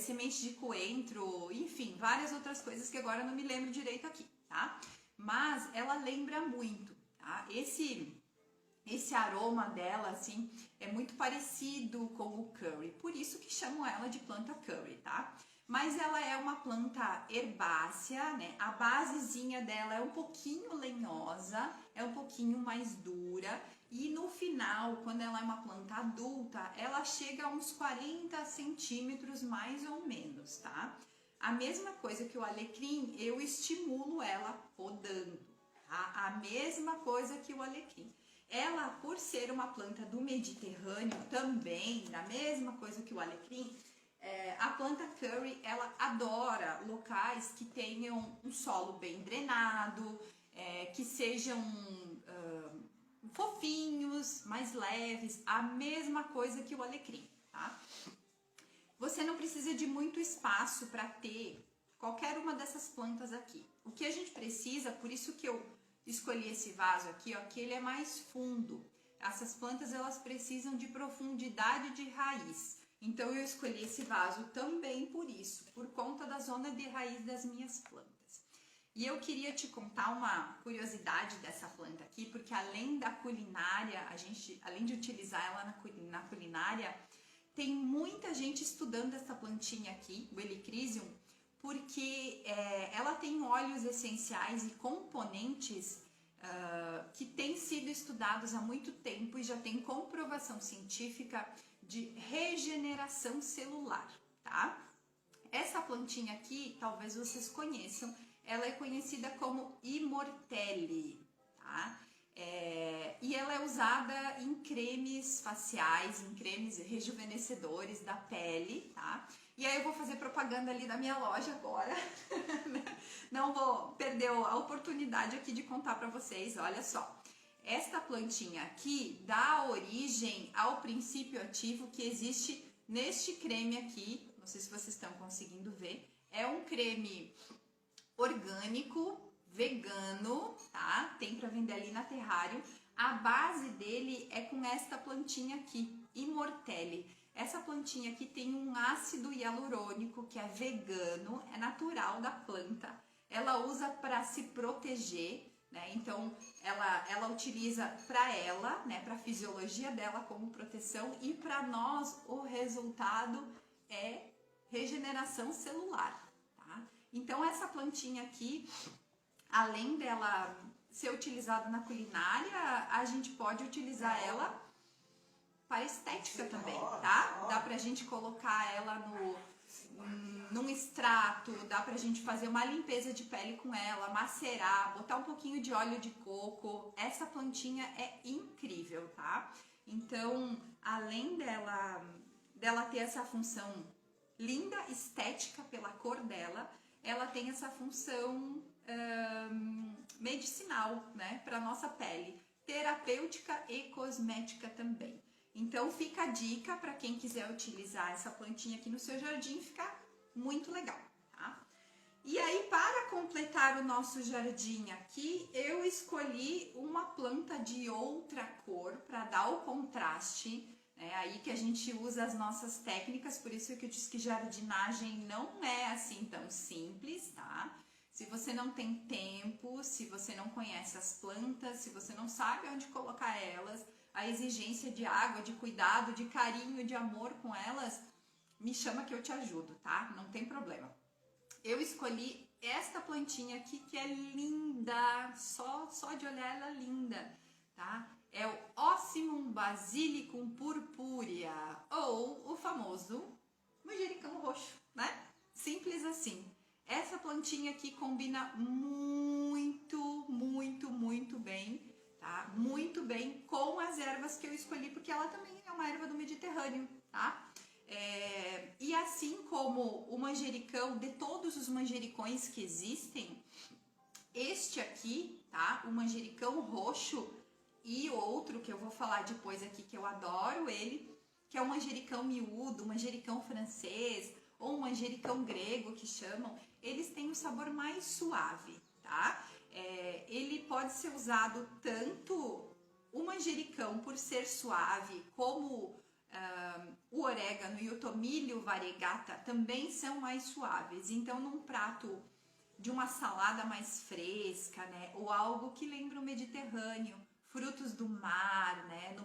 semente de coentro, enfim, várias outras coisas que agora eu não me lembro direito aqui, tá? Mas ela lembra muito, tá? Esse aroma dela, assim, é muito parecido com o curry, por isso que chamam ela de planta curry, tá? Mas ela é uma planta herbácea, né? A basezinha dela é um pouquinho lenhosa, é um pouquinho mais dura. E no final, quando ela é uma planta adulta, ela chega a uns 40 centímetros mais ou menos, tá? A mesma coisa que o alecrim, eu estimulo ela podando, tá? A mesma coisa que o alecrim. Ela, por ser uma planta do Mediterrâneo também, da mesma coisa que o alecrim, a planta curry, ela adora locais que tenham um solo bem drenado, que sejam fofinhos, mais leves, a mesma coisa que o alecrim, tá? Você não precisa de muito espaço para ter qualquer uma dessas plantas aqui. O que a gente precisa, por isso que eu escolhi esse vaso aqui, ó, que ele é mais fundo. Essas plantas, elas precisam de profundidade de raiz. Então eu escolhi esse vaso também por isso, por conta da zona de raiz das minhas plantas. E eu queria te contar uma curiosidade dessa planta aqui, porque além da culinária, além de utilizar ela na culinária, tem muita gente estudando essa plantinha aqui, o Helichrysum, porque ela tem óleos essenciais e componentes que têm sido estudados há muito tempo e já tem comprovação científica de regeneração celular, tá? Essa plantinha aqui, talvez vocês conheçam, ela é conhecida como Immortelle, tá? E ela é usada em cremes faciais, em cremes rejuvenescedores da pele, tá? E aí eu vou fazer propaganda ali da minha loja agora. Não vou perder a oportunidade aqui de contar para vocês, olha só. Esta plantinha aqui dá origem ao princípio ativo que existe neste creme aqui, não sei se vocês estão conseguindo ver, é um creme orgânico, vegano, tá? Tem para vender ali na Terrário. A base dele é com esta plantinha aqui, Immortelle. Essa plantinha aqui tem um ácido hialurônico que é vegano, é natural da planta. Ela usa para se proteger, né? Então ela utiliza para ela, né, para a fisiologia dela como proteção, e para nós o resultado é regeneração celular, tá? Então essa plantinha aqui, além dela ser utilizada na culinária, a gente pode utilizar ela para estética também, tá? Dá pra gente colocar ela num extrato, dá pra gente fazer uma limpeza de pele com ela, macerar, botar um pouquinho de óleo de coco. Essa plantinha é incrível, tá? Então, além dela ter essa função linda, estética pela cor dela, ela tem essa função medicinal, né, para nossa pele, terapêutica e cosmética também. Então fica a dica para quem quiser utilizar essa plantinha aqui no seu jardim, fica muito legal, tá? E aí, para completar o nosso jardim aqui, eu escolhi uma planta de outra cor para dar o contraste, né? Aí que a gente usa as nossas técnicas, por isso que eu disse que jardinagem não é assim tão simples, tá? Se você não tem tempo, se você não conhece as plantas, se você não sabe onde colocar elas, a exigência de água, de cuidado, de carinho, de amor com elas, me chama que eu te ajudo, tá? Não tem problema. Eu escolhi esta plantinha aqui que é linda, só de olhar ela linda, tá? É o Ocimum basilicum purpurea, ou o famoso manjericão roxo, né? Simples assim. Essa plantinha aqui combina muito, muito, muito bem, tá? Muito bem com as ervas que eu escolhi, porque ela também é uma erva do Mediterrâneo, tá? E assim como o manjericão, de todos os manjericões que existem, este aqui, tá? O manjericão roxo e outro que eu vou falar depois aqui, que eu adoro ele, que é o manjericão miúdo, o manjericão francês, ou o manjericão grego que chamam, eles têm um sabor mais suave, tá? Ele pode ser usado tanto o manjericão por ser suave, como o orégano e o tomilho variegata também são mais suaves. Então, num prato de uma salada mais fresca, né, ou algo que lembra o Mediterrâneo, frutos do mar, né,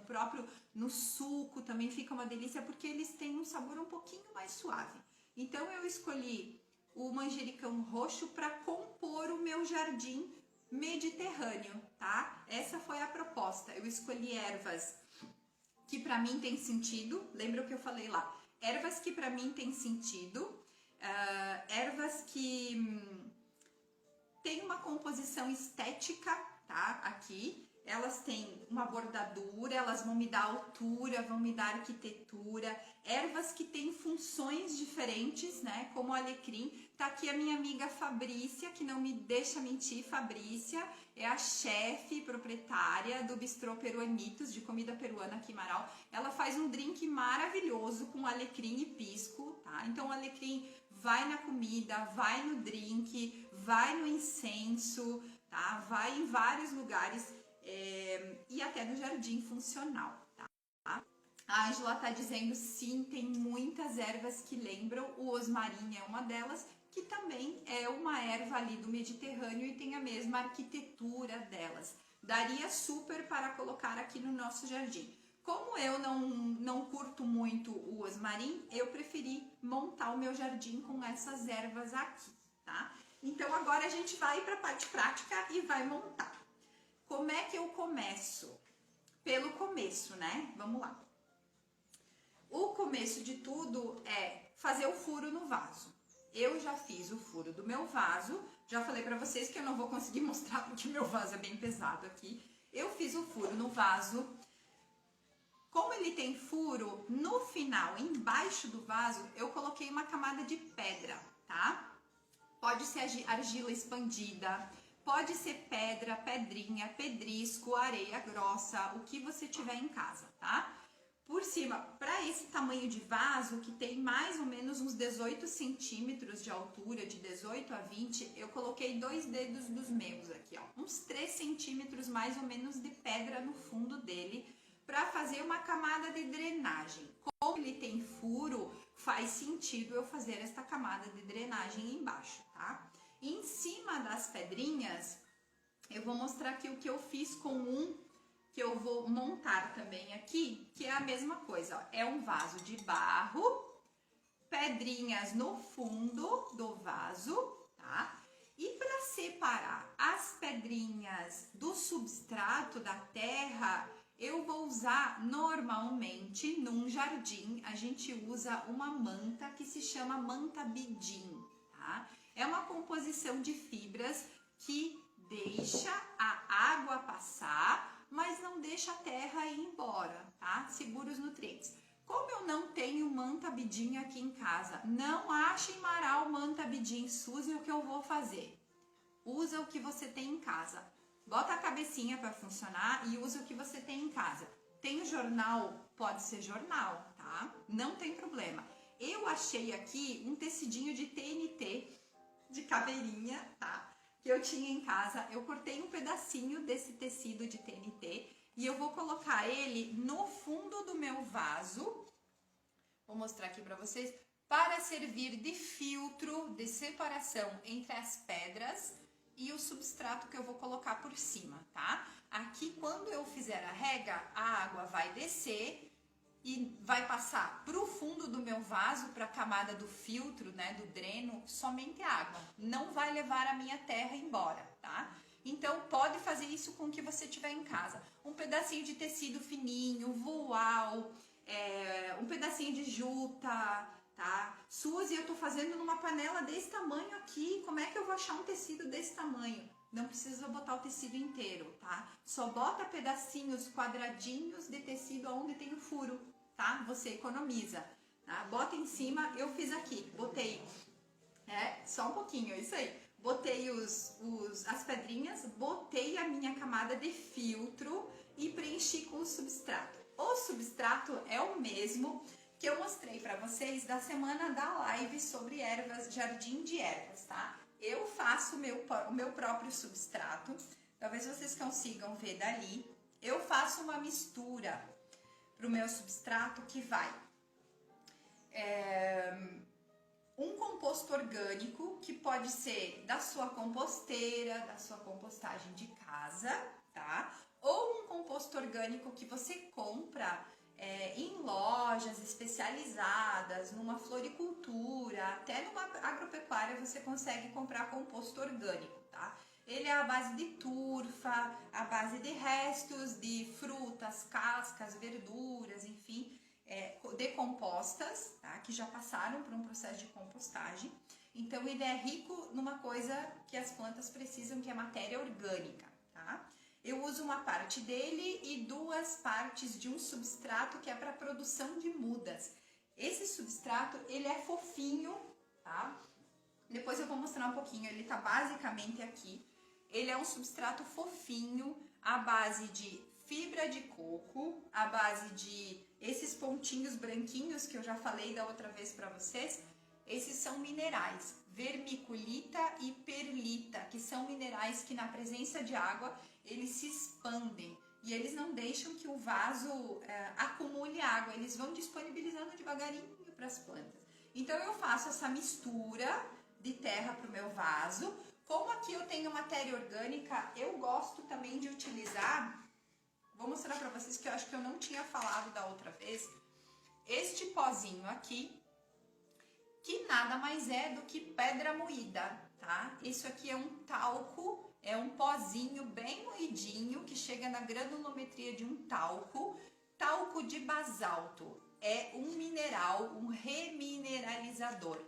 no suco também fica uma delícia, porque eles têm um sabor um pouquinho mais suave. Então, eu escolhi o manjericão roxo para compor o meu jardim mediterrâneo, tá? Essa foi a proposta. Eu escolhi ervas que para mim tem sentido, lembra o que eu falei lá? Ervas que para mim tem sentido, ervas que tem uma composição estética, tá? Aqui, elas têm uma bordadura, elas vão me dar altura, vão me dar arquitetura, ervas que têm funções diferentes, né? Como o alecrim. Tá aqui a minha amiga Fabrícia, que não me deixa mentir, Fabrícia é a chefe proprietária do Bistrô Peruanitos, de comida peruana aqui em Marau. Ela faz um drink maravilhoso com alecrim e pisco, tá? Então o alecrim vai na comida, vai no drink, vai no incenso, tá? Vai em vários lugares. E até no jardim funcional, tá? A Ângela tá dizendo sim, tem muitas ervas que lembram, o osmarim é uma delas, que também é uma erva ali do Mediterrâneo e tem a mesma arquitetura delas. Daria super para colocar aqui no nosso jardim. Como eu não curto muito o osmarim, eu preferi montar o meu jardim com essas ervas aqui, tá? Então agora a gente vai para a parte prática e vai montar. Como é que eu começo? Pelo começo, né? Vamos lá. O começo de tudo é fazer o furo no vaso. Eu já fiz o furo do meu vaso. Já falei pra vocês que eu não vou conseguir mostrar porque o meu vaso é bem pesado aqui. Eu fiz o furo no vaso. Como ele tem furo, no final, embaixo do vaso, eu coloquei uma camada de pedra, tá? Pode ser argila expandida, pode ser pedra, pedrinha, pedrisco, areia grossa, o que você tiver em casa, tá? Por cima, para esse tamanho de vaso, que tem mais ou menos uns 18 centímetros de altura, de 18 a 20, eu coloquei 2 dedos dos meus aqui, ó. Uns 3 centímetros mais ou menos de pedra no fundo dele, para fazer uma camada de drenagem. Como ele tem furo, faz sentido eu fazer esta camada de drenagem embaixo, tá? E em cima das pedrinhas, eu vou mostrar aqui o que eu fiz com um que eu vou montar também aqui, que é a mesma coisa, ó. É um vaso de barro, pedrinhas no fundo do vaso, tá? E para separar as pedrinhas do substrato da terra, eu vou usar normalmente num jardim, a gente usa uma manta que se chama manta bidim, tá? É uma composição de fibras que deixa a água passar, mas não deixa a terra ir embora, tá? Segura os nutrientes. Como eu não tenho manta bidim aqui em casa, não achem Marau manta bidim, use o que eu vou fazer. Usa o que você tem em casa. Bota a cabecinha para funcionar e usa o que você tem em casa. Tem jornal? Pode ser jornal, tá? Não tem problema. Eu achei aqui um tecidinho de TNT, de caveirinha, tá? Que eu tinha em casa. Eu cortei um pedacinho desse tecido de TNT e eu vou colocar ele no fundo do meu vaso. Vou mostrar aqui para vocês. Para servir de filtro, de separação entre as pedras e o substrato que eu vou colocar por cima, tá? Aqui, quando eu fizer a rega, a água vai descer e vai passar pro fundo do meu vaso, para a camada do filtro, né, do dreno, somente água. Não vai levar a minha terra embora, tá? Então, pode fazer isso com o que você tiver em casa. Um pedacinho de tecido fininho, voal, um pedacinho de juta, tá? Suzy, eu tô fazendo numa panela desse tamanho aqui, como é que eu vou achar um tecido desse tamanho? Não precisa botar o tecido inteiro, tá? Só bota pedacinhos quadradinhos de tecido onde tem o furo, tá? Você economiza, tá? Bota em cima, eu fiz aqui, botei, só um pouquinho, é isso aí. Botei as pedrinhas, botei a minha camada de filtro e preenchi com o substrato. O substrato é o mesmo que eu mostrei para vocês da semana da live sobre ervas, jardim de ervas, tá? Eu faço o meu próprio substrato, talvez vocês consigam ver dali. Eu faço uma mistura para o meu substrato que vai um composto orgânico, que pode ser da sua composteira, da sua compostagem de casa, tá? Ou um composto orgânico que você compra em lojas especializadas, numa floricultura, até numa agropecuária você consegue comprar composto orgânico, tá? Ele é a base de turfa, a base de restos de frutas, cascas, verduras, enfim, decompostas, tá? Que já passaram por um processo de compostagem. Então ele é rico numa coisa que as plantas precisam, que é matéria orgânica, tá? Eu uso uma parte dele e 2 partes de um substrato que é para produção de mudas. Esse substrato, ele é fofinho, tá? Depois eu vou mostrar um pouquinho, ele tá basicamente aqui. Ele é um substrato fofinho, à base de fibra de coco, à base de esses pontinhos branquinhos que eu já falei da outra vez para vocês. Esses são minerais, vermiculita e perlita, que são minerais que na presença de água eles se expandem e eles não deixam que o vaso acumule água, eles vão disponibilizando devagarinho para as plantas. Então eu faço essa mistura de terra para o meu vaso. Como aqui eu tenho matéria orgânica, eu gosto também de utilizar, vou mostrar para vocês que eu acho que eu não tinha falado da outra vez, este pozinho aqui, que nada mais é do que pedra moída, tá? Isso aqui é um talco, é um pozinho bem moidinho, que chega na granulometria de um talco. Talco de basalto é um mineral, um remineralizador.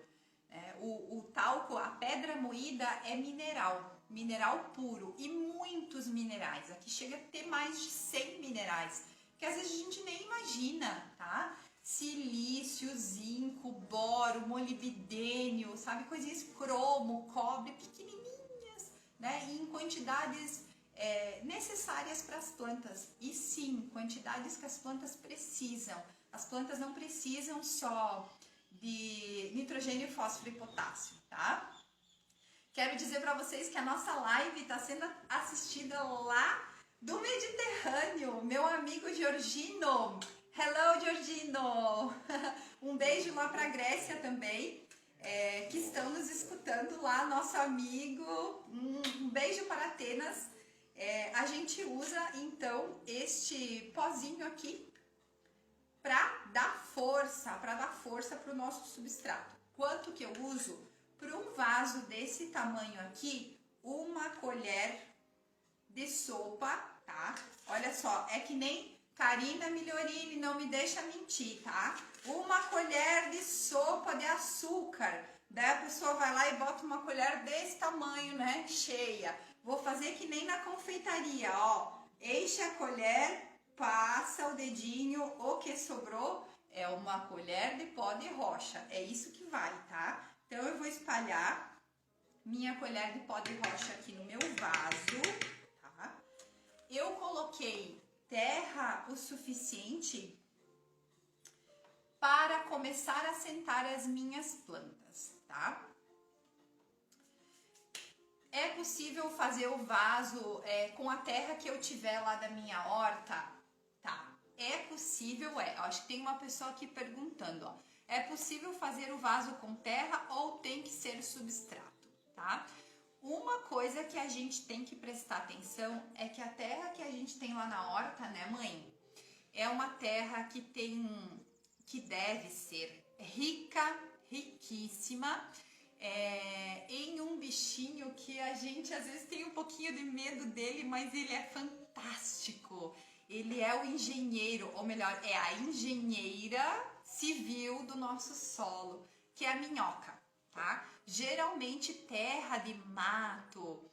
O talco, a pedra moída é mineral puro e muitos minerais. Aqui chega a ter mais de 100 minerais, que às vezes a gente nem imagina, tá? Silício, zinco, boro, molibdênio, sabe? Coisinhas, cromo, cobre, pequenininhas, né? E em quantidades necessárias para as plantas. E sim, quantidades que as plantas precisam. As plantas não precisam só de nitrogênio, fósforo e potássio, tá? Quero dizer para vocês que a nossa live está sendo assistida lá do Mediterrâneo, meu amigo Giorgino. Hello, Giorgino! Um beijo lá para a Grécia também, que estão nos escutando lá, nosso amigo. Um beijo para Atenas. A gente usa então este pozinho aqui para dar força para o nosso substrato. Quanto que eu uso? Para um vaso desse tamanho aqui, 1 colher de sopa, tá? Olha só, é que nem Karina Migliorini, não me deixa mentir, tá? 1 colher de sopa de açúcar. Daí a pessoa vai lá e bota uma colher desse tamanho, né? Cheia. Vou fazer que nem na confeitaria, ó. Enche a colher, passa o dedinho, o que sobrou é 1 colher de pó de rocha. É isso que vai, tá? Então eu vou espalhar minha colher de pó de rocha aqui no meu vaso, tá? Eu coloquei terra o suficiente para começar a sentar as minhas plantas, tá? É possível fazer o vaso com a terra que eu tiver lá da minha horta? Tá, é possível, acho que tem uma pessoa aqui perguntando, ó. É possível fazer o vaso com terra ou tem que ser substrato, tá? Uma coisa que a gente tem que prestar atenção é que a terra que a gente tem lá na horta, né, mãe? É uma terra que deve ser rica, riquíssima, em um bichinho que a gente às vezes tem um pouquinho de medo dele, mas ele é fantástico. Ele é o engenheiro, ou melhor, é a engenheira civil do nosso solo, que é a minhoca, tá? Geralmente terra de mato,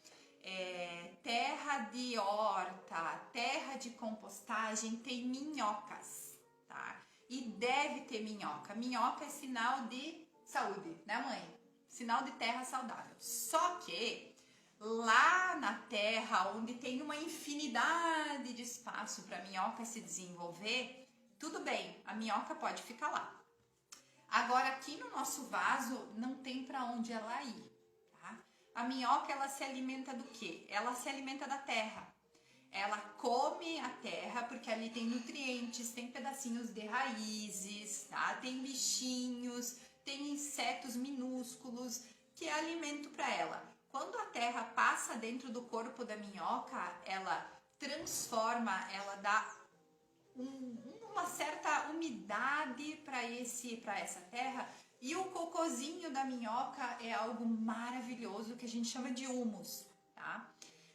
terra de horta, terra de compostagem tem minhocas, tá? E deve ter minhoca. Minhoca é sinal de saúde, né, mãe? Sinal de terra saudável. Só que lá na terra, onde tem uma infinidade de espaço para a minhoca se desenvolver, tudo bem, a minhoca pode ficar lá. Agora aqui no nosso vaso não tem para onde ela ir, tá? A minhoca, ela se alimenta do quê? Ela se alimenta da terra. Ela come a terra porque ali tem nutrientes, tem pedacinhos de raízes, tá? Tem bichinhos, tem insetos minúsculos que é alimento para ela. Quando a terra passa dentro do corpo da minhoca, ela transforma, ela dá uma certa umidade para essa terra, e o cocôzinho da minhoca é algo maravilhoso que a gente chama de humus, tá?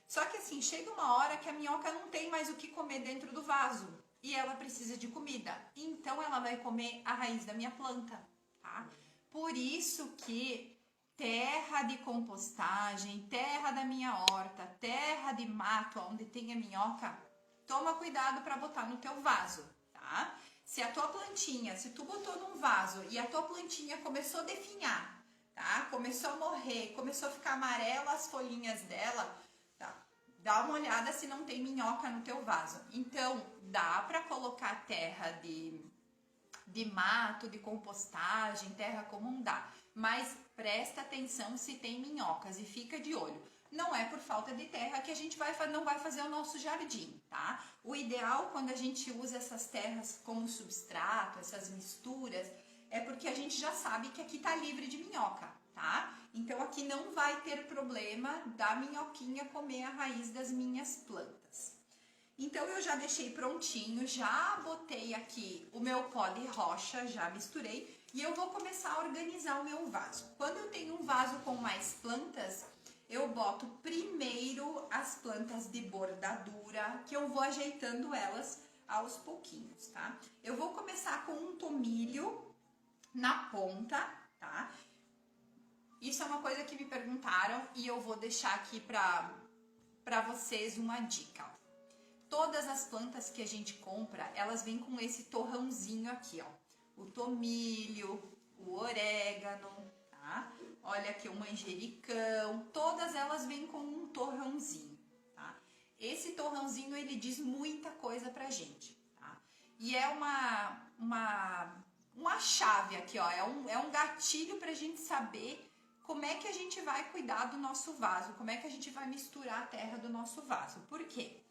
Só que assim, chega uma hora que a minhoca não tem mais o que comer dentro do vaso e ela precisa de comida, então ela vai comer a raiz da minha planta, tá? Por isso que terra de compostagem, terra da minha horta, terra de mato, onde tenha minhoca, toma cuidado para botar no teu vaso, tá? Se a tua plantinha, se tu botou num vaso e a tua plantinha começou a definhar, tá? Começou a morrer, começou a ficar amarela as folhinhas dela, tá? Dá uma olhada se não tem minhoca no teu vaso. Então, dá para colocar terra de mato, de compostagem, terra comum, dá. Mas presta atenção se tem minhocas e fica de olho. Não é por falta de terra que a gente não vai fazer o nosso jardim, tá? O ideal quando a gente usa essas terras como substrato, essas misturas, é porque a gente já sabe que aqui tá livre de minhoca, tá? Então aqui não vai ter problema da minhoquinha comer a raiz das minhas plantas. Então eu já deixei prontinho, já botei aqui o meu pó de rocha, já misturei e eu vou começar a organizar o meu vaso. Quando eu tenho um vaso com mais plantas, eu boto primeiro as plantas de bordadura, que eu vou ajeitando elas aos pouquinhos, tá? Eu vou começar com um tomilho na ponta, tá? Isso é uma coisa que me perguntaram e eu vou deixar aqui para vocês uma dica. Todas as plantas que a gente compra, elas vêm com esse torrãozinho aqui, ó. O tomilho, o orégano, tá? Olha aqui o manjericão, todas elas vêm com um torrãozinho, tá? Esse torrãozinho, ele diz muita coisa pra gente, tá? E é uma chave aqui, ó, é um gatilho pra gente saber como é que a gente vai cuidar do nosso vaso, como é que a gente vai misturar a terra do nosso vaso. Por quê?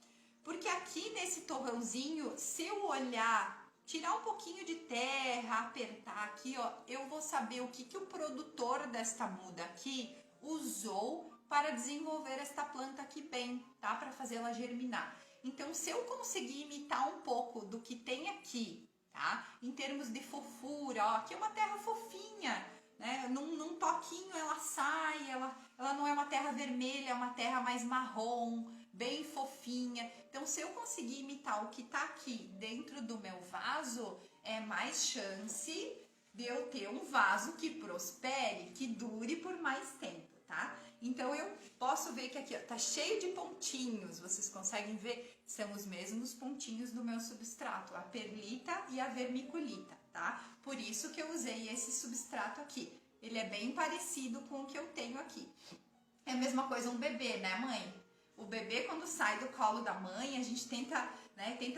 Porque aqui nesse torrãozinho, se eu olhar, tirar um pouquinho de terra, apertar aqui, ó, eu vou saber o que o produtor desta muda aqui usou para desenvolver esta planta aqui bem, tá? Para fazê-la germinar. Então, se eu conseguir imitar um pouco do que tem aqui, tá? Em termos de fofura, ó, aqui é uma terra fofinha, né? Num toquinho ela sai, ela não é uma terra vermelha, é uma terra mais marrom, bem fofinha. Então, se eu conseguir imitar o que tá aqui dentro do meu vaso, é mais chance de eu ter um vaso que prospere, que dure por mais tempo, tá? Então, eu posso ver que aqui, ó, tá cheio de pontinhos, vocês conseguem ver? São os mesmos pontinhos do meu substrato, a perlita e a vermiculita, tá? Por isso que eu usei esse substrato aqui. Ele é bem parecido com o que eu tenho aqui. É a mesma coisa um bebê, né, mãe? O bebê, quando sai do colo da mãe, a gente tenta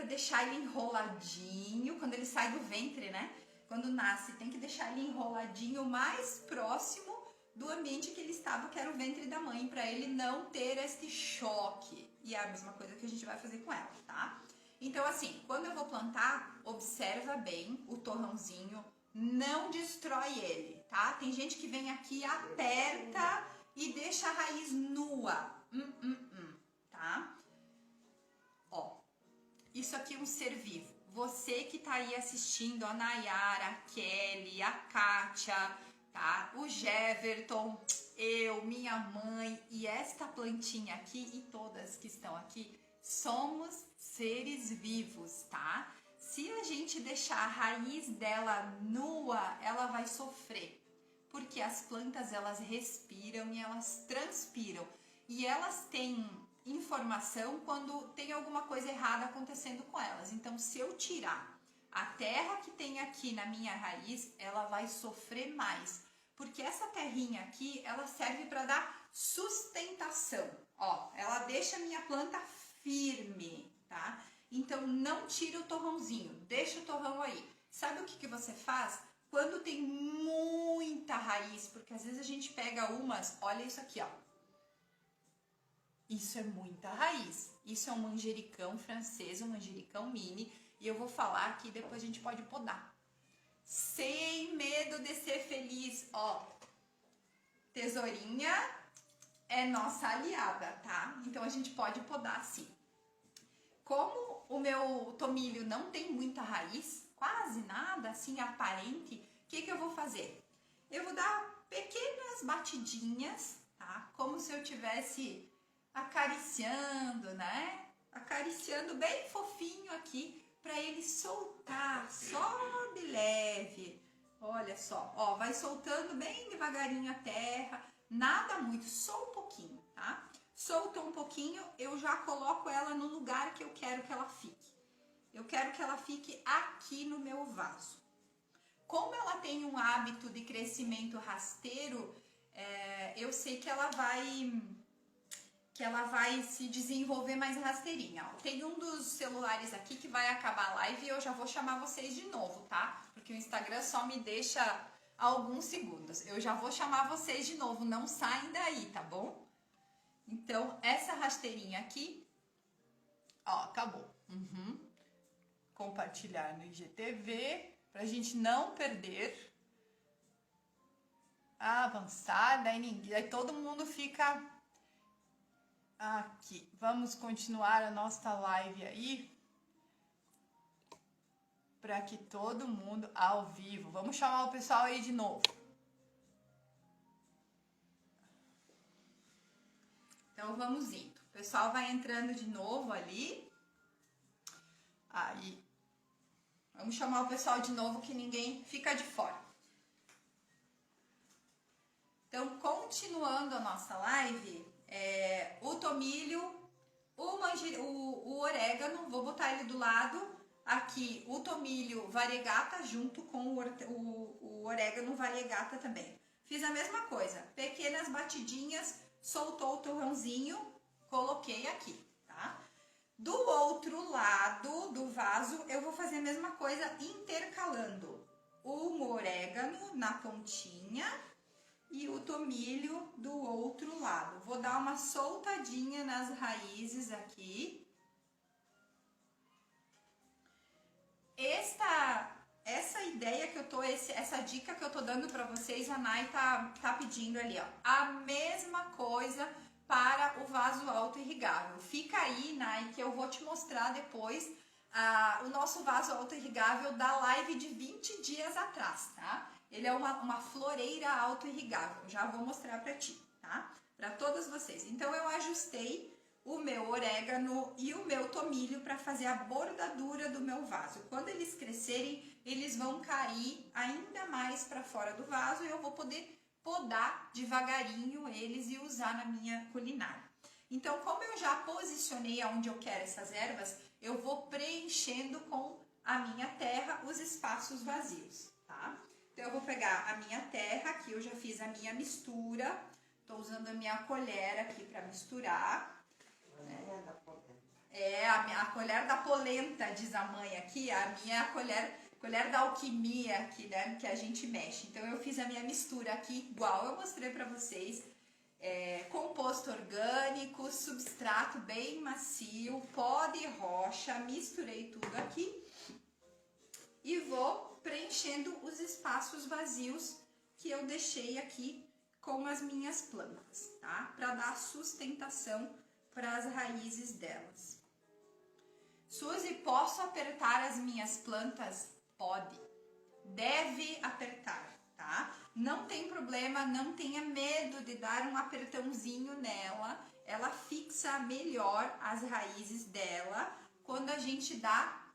deixar ele enroladinho, quando ele sai do ventre, né? Quando nasce, tem que deixar ele enroladinho o mais próximo do ambiente que ele estava, que era o ventre da mãe, para ele não ter este choque. E é a mesma coisa que a gente vai fazer com ela, tá? Então, assim, quando eu vou plantar, observa bem o torrãozinho, não destrói ele, tá? Tem gente que vem aqui, aperta e deixa a raiz nua. Tá? Ó, isso aqui é um ser vivo. Você que tá aí assistindo, a Nayara, a Kelly, a Kátia, tá? O Jeverton, eu, minha mãe e esta plantinha aqui e todas que estão aqui, somos seres vivos, tá? Se a gente deixar a raiz dela nua, ela vai sofrer, porque as plantas elas respiram e elas transpiram e elas têm informação quando tem alguma coisa errada acontecendo com elas. Então, se eu tirar a terra que tem aqui na minha raiz, ela vai sofrer mais, porque essa terrinha aqui, ela serve para dar sustentação. Ó, ela deixa a minha planta firme, tá? Então, não tira o torrãozinho, deixa o torrão aí. Sabe o que você faz? Quando tem muita raiz, porque às vezes a gente pega umas, olha isso aqui, ó. Isso é muita raiz. Isso é um manjericão francês, um manjericão mini. E eu vou falar aqui, depois a gente pode podar. Sem medo de ser feliz. Ó, tesourinha é nossa aliada, tá? Então a gente pode podar sim. Como o meu tomilho não tem muita raiz, quase nada, assim, aparente, o que eu vou fazer? Eu vou dar pequenas batidinhas, tá? Como se eu tivesse acariciando, né? Acariciando bem fofinho aqui para ele soltar, só de leve. Olha só, ó, vai soltando bem devagarinho a terra, nada muito, só um pouquinho, tá? Soltou um pouquinho, eu já coloco ela no lugar que eu quero que ela fique. Eu quero que ela fique aqui no meu vaso. Como ela tem um hábito de crescimento rasteiro, eu sei que ela vai se desenvolver mais rasteirinha. Ó. Tem um dos celulares aqui que vai acabar a live e eu já vou chamar vocês de novo, tá? Porque o Instagram só me deixa alguns segundos. Eu já vou chamar vocês de novo, não saem daí, tá bom? Então, essa rasteirinha aqui, ó, acabou. Compartilhar no IGTV, pra gente não perder. Avançar, daí todo mundo fica aqui. Vamos continuar a nossa live aí, para que todo mundo ao vivo. Vamos chamar o pessoal aí de novo. Então vamos indo. O pessoal vai entrando de novo ali. Aí. Vamos chamar o pessoal de novo que ninguém fica de fora. Então, continuando a nossa live, o tomilho, o orégano, vou botar ele do lado. Aqui, o tomilho variegata junto com o orégano variegata também. Fiz a mesma coisa, pequenas batidinhas, soltou o torrãozinho, coloquei aqui, tá? Do outro lado do vaso, eu vou fazer a mesma coisa, intercalando o orégano na pontinha e o tomilho do outro lado. Vou dar uma soltadinha nas raízes aqui. Essa ideia que eu tô, essa dica que eu tô dando para vocês, a Nai tá pedindo ali, ó. A mesma coisa para o vaso auto-irrigável. Fica aí, Nai, que eu vou te mostrar depois o nosso vaso auto-irrigável da live de 20 dias atrás, tá? Ele é uma floreira auto-irrigável. Já vou mostrar para ti, tá? Para todas vocês. Então, eu ajustei o meu orégano e o meu tomilho para fazer a bordadura do meu vaso. Quando eles crescerem, eles vão cair ainda mais para fora do vaso e eu vou poder podar devagarinho eles e usar na minha culinária. Então, como eu já posicionei aonde eu quero essas ervas, eu vou preenchendo com a minha terra os espaços vazios, tá? Então, eu vou pegar a minha terra, aqui eu já fiz a minha mistura, tô usando a minha colher aqui para misturar. A colher da polenta, diz a mãe aqui, a minha colher da alquimia aqui, né, que a gente mexe. Então, eu fiz a minha mistura aqui, igual eu mostrei pra vocês, composto orgânico, substrato bem macio, pó de rocha, misturei tudo aqui e vou preenchendo os espaços vazios que eu deixei aqui com as minhas plantas, tá? Pra dar sustentação para as raízes delas. Suzy, posso apertar as minhas plantas? Pode. Deve apertar, tá? Não tem problema, não tenha medo de dar um apertãozinho nela. Ela fixa melhor as raízes dela quando a gente dá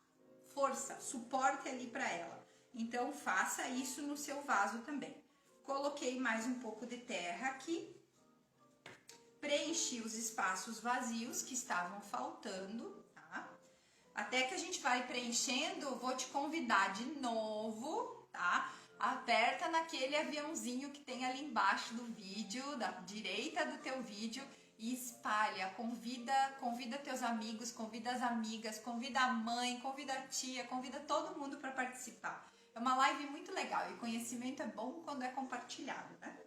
força, suporte ali para ela. Então, faça isso no seu vaso também. Coloquei mais um pouco de terra aqui. Preenchi os espaços vazios que estavam faltando, tá? Até que a gente vai preenchendo, vou te convidar de novo, tá? Aperta naquele aviãozinho que tem ali embaixo do vídeo, da direita do teu vídeo e espalha, convida teus amigos, convida as amigas, convida a mãe, convida a tia, convida todo mundo para participar. É uma live muito legal e conhecimento é bom quando é compartilhado, né?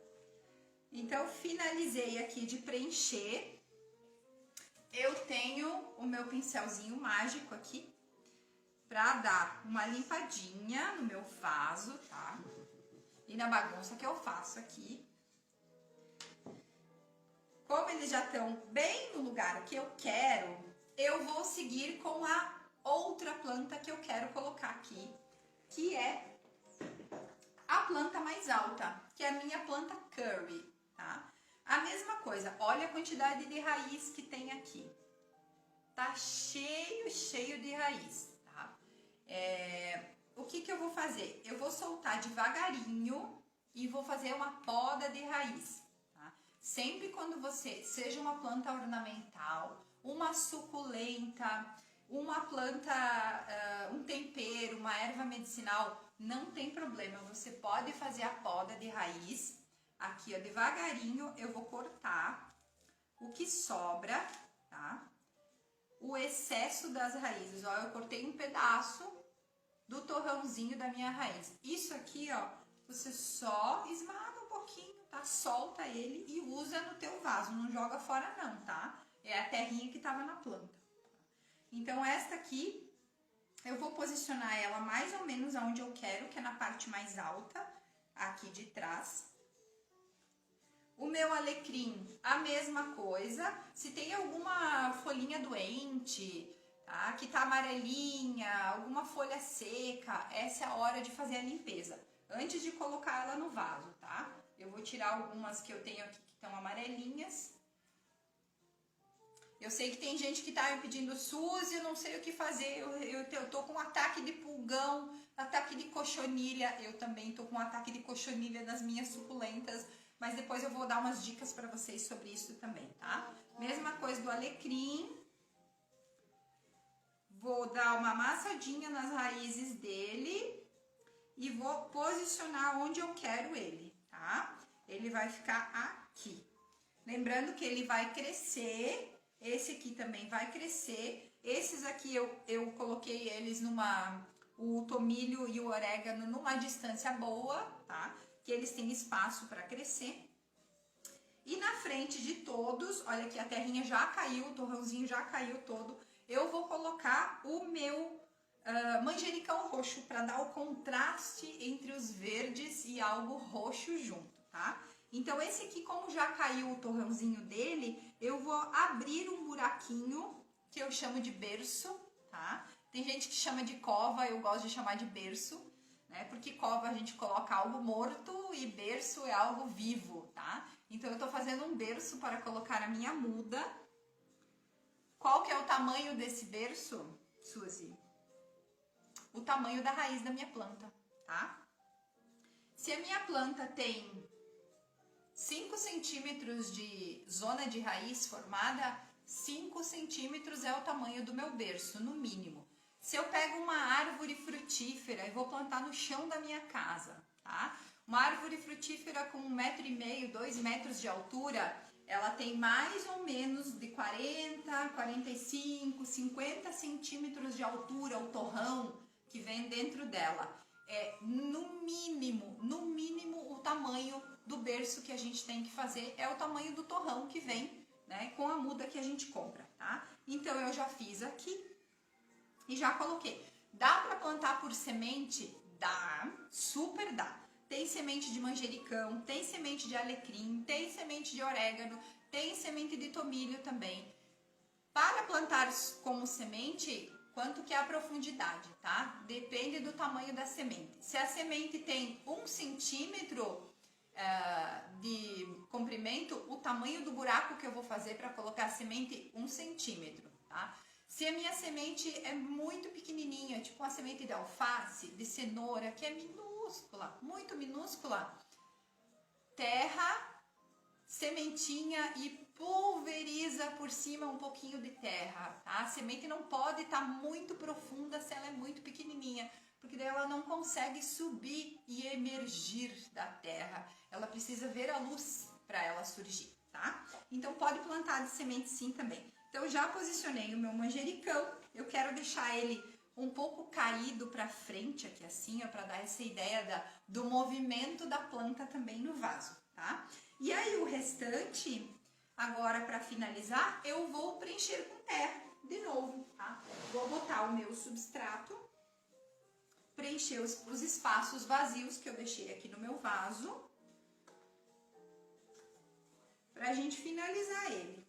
Então, finalizei aqui de preencher. Eu tenho o meu pincelzinho mágico aqui pra dar uma limpadinha no meu vaso, tá? E na bagunça que eu faço aqui. Como eles já estão bem no lugar que eu quero, eu vou seguir com a outra planta que eu quero colocar aqui, que é a planta mais alta, que é a minha planta curry. Tá? A mesma coisa, olha a quantidade de raiz que tem aqui. Tá cheio de raiz, tá? o que que eu vou fazer? Eu vou soltar devagarinho e vou fazer uma poda de raiz, tá? Sempre quando você, seja uma planta ornamental, uma suculenta, uma planta, um tempero, uma erva medicinal, não tem problema, você pode fazer a poda de raiz. Aqui, ó, devagarinho eu vou cortar o que sobra, tá? O excesso das raízes, ó, eu cortei um pedaço do torrãozinho da minha raiz. Isso aqui, ó, você só esmaga um pouquinho, tá? Solta ele e usa no teu vaso, não joga fora não, tá? É a terrinha que tava na planta. Então, esta aqui, eu vou posicionar ela mais ou menos onde eu quero, que é na parte mais alta, aqui de trás. O meu alecrim, a mesma coisa. Se tem alguma folhinha doente, tá, que tá amarelinha, alguma folha seca, essa é a hora de fazer a limpeza, antes de colocar ela no vaso, tá? Eu vou tirar algumas que eu tenho aqui que estão amarelinhas. Eu sei que tem gente que tá me pedindo, Suzy, eu não sei o que fazer, eu tô com um ataque de pulgão, ataque de cochonilha, eu também tô com um ataque de cochonilha nas minhas suculentas, mas depois eu vou dar umas dicas para vocês sobre isso também, tá? Mesma coisa do alecrim, vou dar uma amassadinha nas raízes dele e vou posicionar onde eu quero ele, tá? Ele vai ficar aqui. Lembrando que ele vai crescer. Esse aqui também vai crescer. Esses aqui eu coloquei eles o tomilho e o orégano numa distância boa, tá? Que eles têm espaço para crescer. E na frente de todos, olha aqui, a terrinha já caiu, o torrãozinho já caiu todo. Eu vou colocar o meu manjericão roxo para dar o contraste entre os verdes e algo roxo junto, tá? Então, esse aqui, como já caiu o torrãozinho dele, eu vou abrir um buraquinho, que eu chamo de berço, tá? Tem gente que chama de cova, eu gosto de chamar de berço, né? Porque cova a gente coloca algo morto e berço é algo vivo, tá? Então, eu tô fazendo um berço para colocar a minha muda. Qual que é o tamanho desse berço, Suzy? O tamanho da raiz da minha planta, tá? Se a minha planta tem 5 centímetros de zona de raiz formada, 5 centímetros é o tamanho do meu berço, no mínimo. Se eu pego uma árvore frutífera e vou plantar no chão da minha casa, tá? Uma árvore frutífera com 1,5 m, 2 metros de altura, ela tem mais ou menos de 40, 45, 50 centímetros de altura, o torrão que vem dentro dela. É no mínimo o tamanho do berço que a gente tem que fazer é o tamanho do torrão que vem, né, com a muda que a gente compra, tá? Então eu já fiz aqui e já coloquei. Dá para plantar por semente? Dá, super dá. Tem semente de manjericão, tem semente de alecrim, tem semente de orégano, tem semente de tomilho também. Para plantar como semente, quanto que é a profundidade, tá? Depende do tamanho da semente. Se a semente tem 1 centímetro de comprimento, o tamanho do buraco que eu vou fazer para colocar a semente 1 centímetro, tá? Se a minha semente é muito pequenininha, tipo uma semente de alface, de cenoura, que é minúscula, muito minúscula, terra, sementinha e pulveriza por cima um pouquinho de terra, tá? A semente não pode estar muito profunda se ela é muito pequenininha, porque daí ela não consegue subir e emergir da terra. Ela precisa ver a luz para ela surgir, tá? Então pode plantar de semente sim também. Então já posicionei o meu manjericão, eu quero deixar ele um pouco caído para frente aqui assim, para dar essa ideia do movimento da planta também no vaso, tá? E aí o restante, agora para finalizar, eu vou preencher com terra de novo, tá? Vou botar o meu substrato, preencher os espaços vazios que eu deixei aqui no meu vaso, pra gente finalizar ele.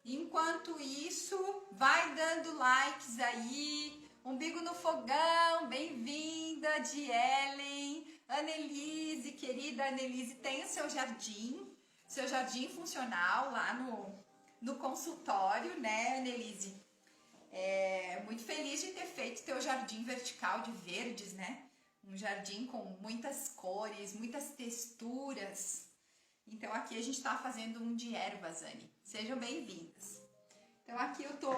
Enquanto isso, vai dando likes aí, umbigo no fogão, bem-vinda, de Ellen, Annelise, querida Annelise, tem o seu jardim funcional lá no consultório, né, Annelise? Muito feliz de ter feito teu jardim vertical de verdes, né? Um jardim com muitas cores, muitas texturas. Então aqui a gente tá fazendo um de ervas, Anne. Sejam bem-vindas. Então aqui eu tô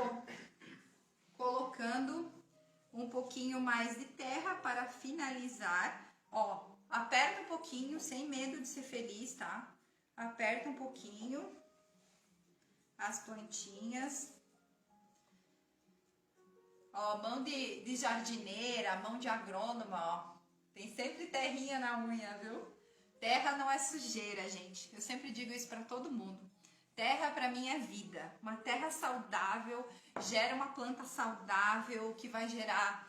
colocando um pouquinho mais de terra para finalizar. Ó, aperta um pouquinho, sem medo de ser feliz, tá? Aperta um pouquinho as plantinhas. Ó, mão de jardineira, mão de agrônoma, ó. Tem sempre terrinha na unha, viu? Terra não é sujeira, gente. Eu sempre digo isso para todo mundo. Terra para mim é vida. Uma terra saudável gera uma planta saudável que vai gerar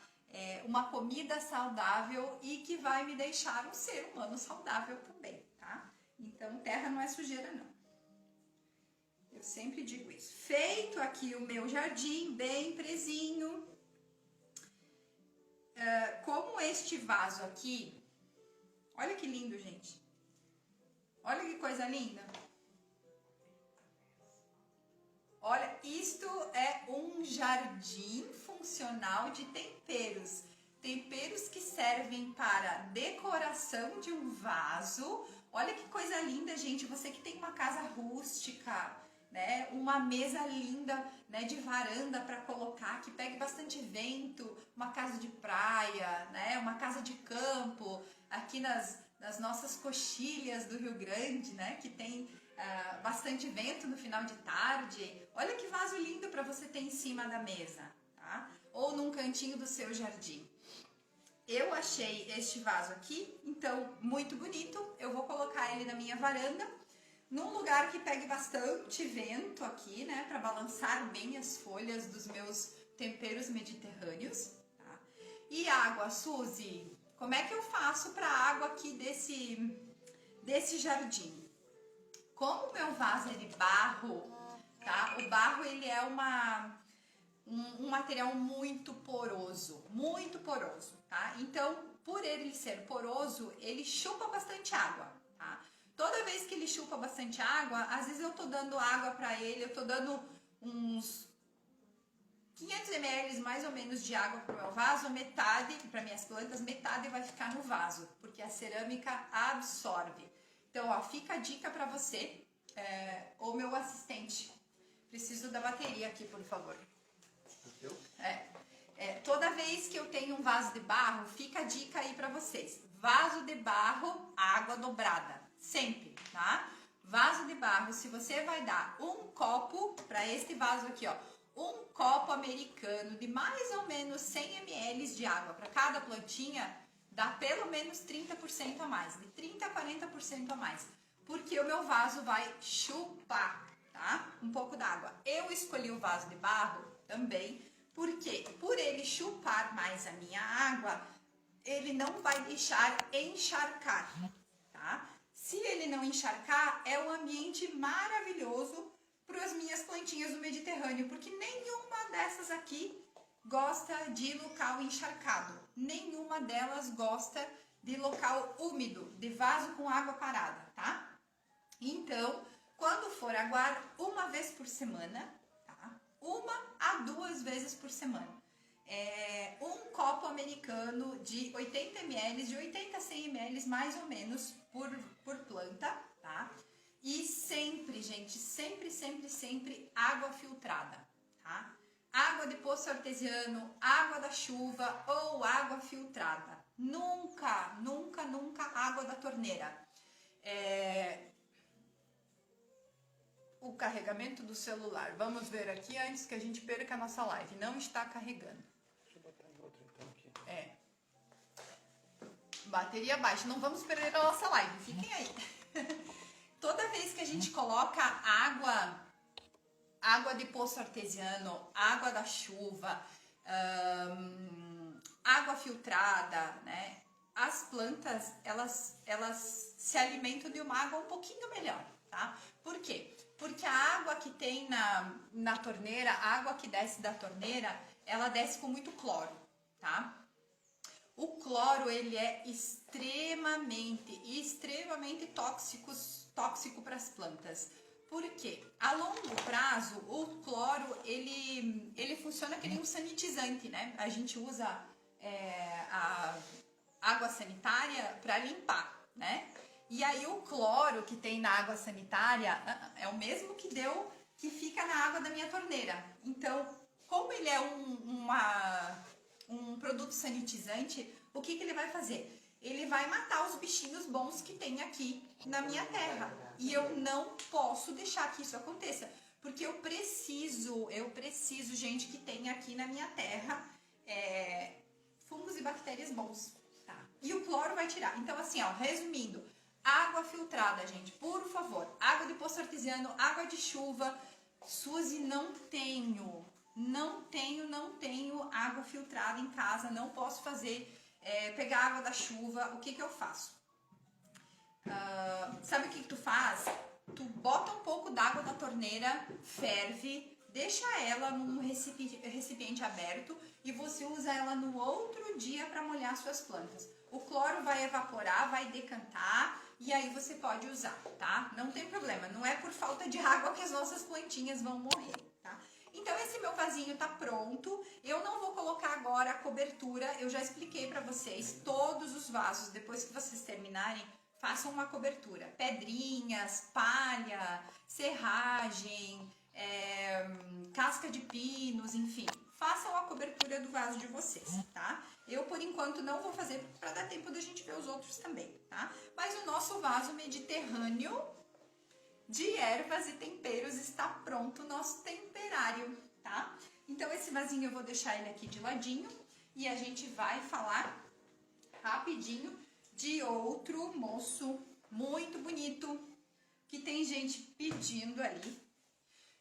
uma comida saudável e que vai me deixar um ser humano saudável também, tá? Então terra não é sujeira, não. Eu sempre digo isso. Feito aqui o meu jardim bem presinho. Como este vaso aqui, olha que lindo, gente. Olha que coisa linda. Olha, isto é um jardim funcional de temperos. Temperos que servem para decoração de um vaso. Olha que coisa linda, gente. Você que tem uma casa rústica, né? Uma mesa linda, né? De varanda para colocar, que pegue bastante vento. Uma casa de praia, né? Uma casa de campo. Aqui nas nossas coxilhas do Rio Grande, né? Que tem bastante vento no final de tarde. Olha que vaso lindo para você ter em cima da mesa, tá? Ou num cantinho do seu jardim. Eu achei este vaso aqui, então muito bonito. Eu vou colocar ele na minha varanda, num lugar que pegue bastante vento aqui, né? Para balançar bem as folhas dos meus temperos mediterrâneos. Tá? E água, Suzy, como é que eu faço para a água aqui desse jardim? Como o meu vaso é de barro, tá? O barro ele é um material muito poroso, tá? Então, por ele ser poroso, ele chupa bastante água, tá? Toda vez que ele chupa bastante água, às vezes eu tô dando água para ele, eu tô dando uns 500 ml mais ou menos de água pro meu vaso, metade para minhas plantas, metade vai ficar no vaso, porque a cerâmica absorve. Então, ó, fica a dica para você, ou meu assistente. Preciso da bateria aqui, por favor. Toda vez que eu tenho um vaso de barro, fica a dica aí para vocês. Vaso de barro, água dobrada. Sempre, tá? Vaso de barro, se você vai dar um copo para este vaso aqui, ó. Um copo americano de mais ou menos 100 ml de água para cada plantinha, dá pelo menos 30% a mais, de 30% a 40% a mais, porque o meu vaso vai chupar, tá? Um pouco d'água. Eu escolhi o vaso de barro também, porque por ele chupar mais a minha água, ele não vai deixar encharcar, tá? Se ele não encharcar, é um ambiente maravilhoso para as minhas plantinhas do Mediterrâneo, porque nenhuma dessas aqui gosta de local encharcado. Nenhuma delas gosta de local úmido, de vaso com água parada, tá? Então, quando for aguar, uma vez por semana, tá? 1 a 2 vezes por semana. Um copo americano de 80 ml, de 80 a 100 ml mais ou menos por planta, tá? E sempre, gente, sempre água filtrada, tá? Água de poço artesiano, água da chuva ou água filtrada. Nunca água da torneira. O carregamento do celular. Vamos ver aqui antes que a gente perca a nossa live. Não está carregando. Deixa eu botar em outro então aqui. Bateria baixa. Não vamos perder a nossa live. Fiquem aí. Toda vez que a gente coloca água de poço artesiano, água da chuva, água filtrada, né? As plantas, elas se alimentam de uma água um pouquinho melhor, tá? Por quê? Porque a água que tem na torneira, a água que desce da torneira, ela desce com muito cloro, tá? O cloro, ele é extremamente tóxico para as plantas. Por quê? A longo prazo, o cloro, ele funciona que nem um sanitizante, né? A gente usa a água sanitária para limpar, né? E aí o cloro que tem na água sanitária é o mesmo que fica na água da minha torneira. Então, como ele é um produto sanitizante, o que ele vai fazer? Ele vai matar os bichinhos bons que tem aqui na minha terra. E eu não posso deixar que isso aconteça. Porque eu preciso, gente, que tenha aqui na minha terra fungos e bactérias bons. Tá? E o cloro vai tirar. Então, assim, ó, resumindo, água filtrada, gente, por favor. Água de poço artesiano, água de chuva. Suzy, não tenho água filtrada em casa, não posso fazer, pegar água da chuva. O que eu faço? Sabe o que tu faz? Tu bota um pouco d'água da torneira, ferve, deixa ela num recipiente aberto e você usa ela no outro dia para molhar suas plantas. O cloro vai evaporar, vai decantar e aí você pode usar, tá? Não tem problema, não é por falta de água que as nossas plantinhas vão morrer, tá? Então esse meu vasinho tá pronto, eu não vou colocar agora a cobertura, eu já expliquei para vocês, todos os vasos, depois que vocês terminarem, façam uma cobertura, pedrinhas, palha, serragem, casca de pinos, enfim, façam a cobertura do vaso de vocês, tá? Eu, por enquanto, não vou fazer para dar tempo da gente ver os outros também, tá? Mas o nosso vaso mediterrâneo de ervas e temperos está pronto, nosso temperário, tá? Então, esse vasinho eu vou deixar ele aqui de ladinho e a gente vai falar rapidinho de outro moço muito bonito que tem gente pedindo ali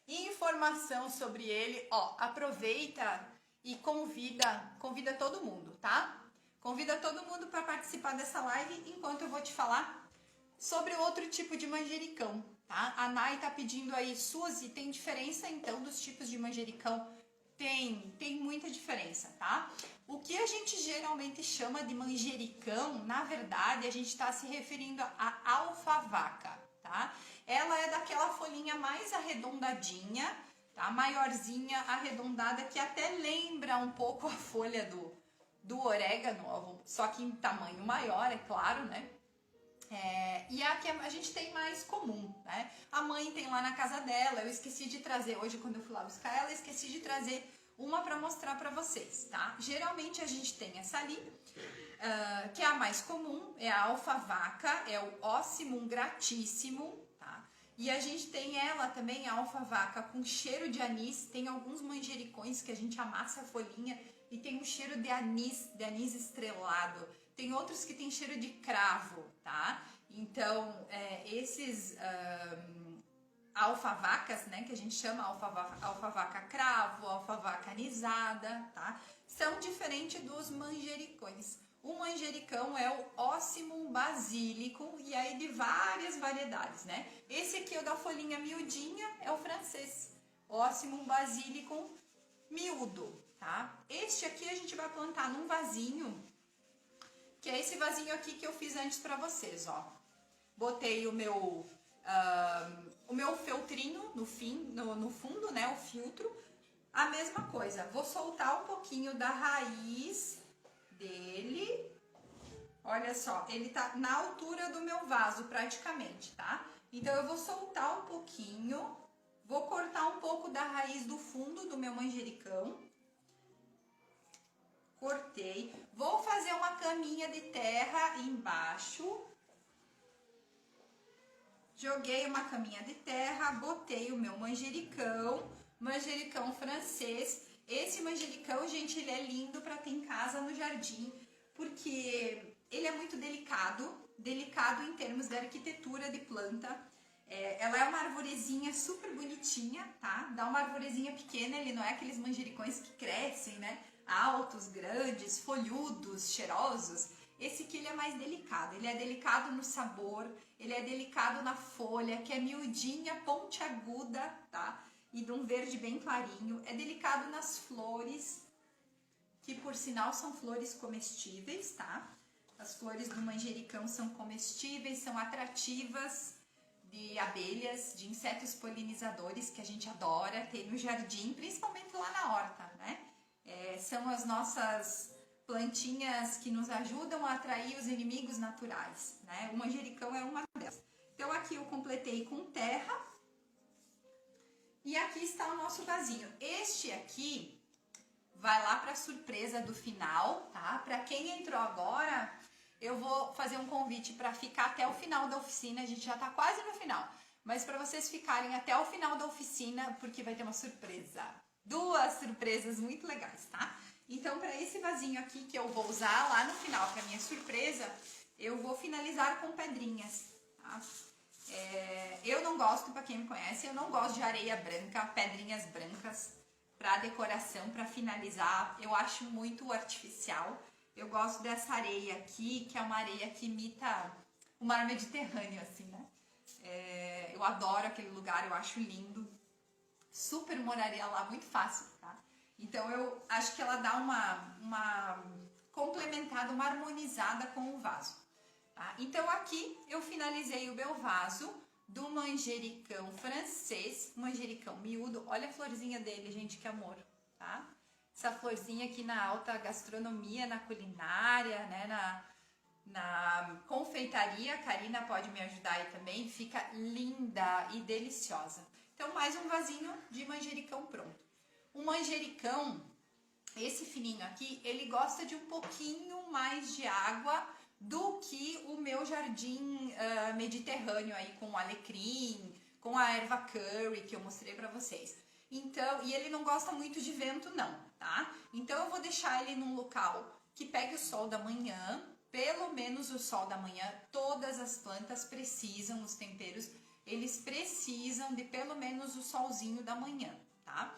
informação sobre ele. Ó, aproveita e convida todo mundo, tá? Convida todo mundo para participar dessa live enquanto eu vou te falar sobre outro tipo de manjericão, tá? A Nai tá pedindo aí, Suzy, tem diferença então dos tipos de manjericão? Tem muita diferença, tá? O que a gente geralmente chama de manjericão, na verdade, a gente está se referindo à alfavaca, tá? Ela é daquela folhinha mais arredondadinha, tá? Maiorzinha, arredondada, que até lembra um pouco a folha do orégano, só que em tamanho maior, é claro, né? E a que a gente tem mais comum, né? A mãe tem lá na casa dela, eu esqueci de trazer, hoje quando eu fui lá buscar ela, eu esqueci de trazer uma para mostrar para vocês, tá? Geralmente a gente tem essa ali, que é a mais comum, é a alfavaca, é o Ocimum gratíssimo, tá? E a gente tem ela também, a alfavaca, com cheiro de anis, tem alguns manjericões que a gente amassa a folhinha e tem um cheiro de anis estrelado. Tem outros que tem cheiro de cravo, tá? Então, esses alfavacas, né, que a gente chama alfavaca cravo, alfavaca anisada, tá? São diferentes dos manjericões. O manjericão é o Ocimum basilicum e aí de várias variedades, né? Esse aqui, o da folhinha miudinha, é o francês. Ocimum basilicum miúdo, tá? Este aqui a gente vai plantar num vasinho, que é esse vasinho aqui que eu fiz antes pra vocês, ó. Botei o meu feltrinho no fundo, né, o filtro. A mesma coisa, vou soltar um pouquinho da raiz dele. Olha só, ele tá na altura do meu vaso praticamente, tá? Então eu vou soltar um pouquinho, vou cortar um pouco da raiz do fundo do meu manjericão. Cortei, vou fazer uma caminha de terra embaixo, joguei uma caminha de terra, botei o meu manjericão francês. Esse manjericão, gente, ele é lindo para ter em casa, no jardim, porque ele é muito delicado em termos de arquitetura de planta. Ela é uma arvorezinha super bonitinha, tá? Dá uma arvorezinha pequena, ele não é aqueles manjericões que crescem, né? Altos, grandes, folhudos, cheirosos. Esse aqui ele é mais delicado, ele é delicado no sabor, ele é delicado na folha, que é miudinha, pontiaguda, tá? E de um verde bem clarinho. É delicado nas flores, que por sinal são flores comestíveis, tá? As flores do manjericão são comestíveis, são atrativas, de abelhas, de insetos polinizadores que a gente adora ter no jardim, principalmente lá na horta, né? São as nossas plantinhas que nos ajudam a atrair os inimigos naturais, né? O manjericão é uma delas. Então aqui eu completei com terra e aqui está o nosso vasinho. Este aqui vai lá para a surpresa do final, tá? Para quem entrou agora, eu vou fazer um convite para ficar até o final da oficina. A gente já tá quase no final, mas para vocês ficarem até o final da oficina, porque vai ter uma surpresa. Duas surpresas muito legais, tá? Então, para esse vasinho aqui que eu vou usar lá no final, para minha surpresa, eu vou finalizar com pedrinhas, tá? Eu não gosto, para quem me conhece, eu não gosto de areia branca, pedrinhas brancas para decoração, para finalizar. Eu acho muito artificial. Eu gosto dessa areia aqui, que é uma areia que imita o mar Mediterrâneo, assim, né? Eu adoro aquele lugar, eu acho lindo. Super moraria lá, muito fácil, tá? Então eu acho que ela dá uma complementada, uma harmonizada com o vaso, tá? Então aqui eu finalizei o meu vaso do manjericão francês, manjericão miúdo. Olha a florzinha dele, gente, que amor, tá? Essa florzinha aqui na alta gastronomia, na culinária, né, na confeitaria, a Karina pode me ajudar aí também, fica linda e deliciosa. Então, mais um vasinho de manjericão pronto. O manjericão, esse fininho aqui, ele gosta de um pouquinho mais de água do que o meu jardim mediterrâneo aí, com o alecrim, com a erva curry que eu mostrei pra vocês. Então, e ele não gosta muito de vento não, tá? Então eu vou deixar ele num local que pegue o sol da manhã, pelo menos o sol da manhã. Todas as plantas precisam, os temperos, eles precisam de pelo menos o solzinho da manhã, tá?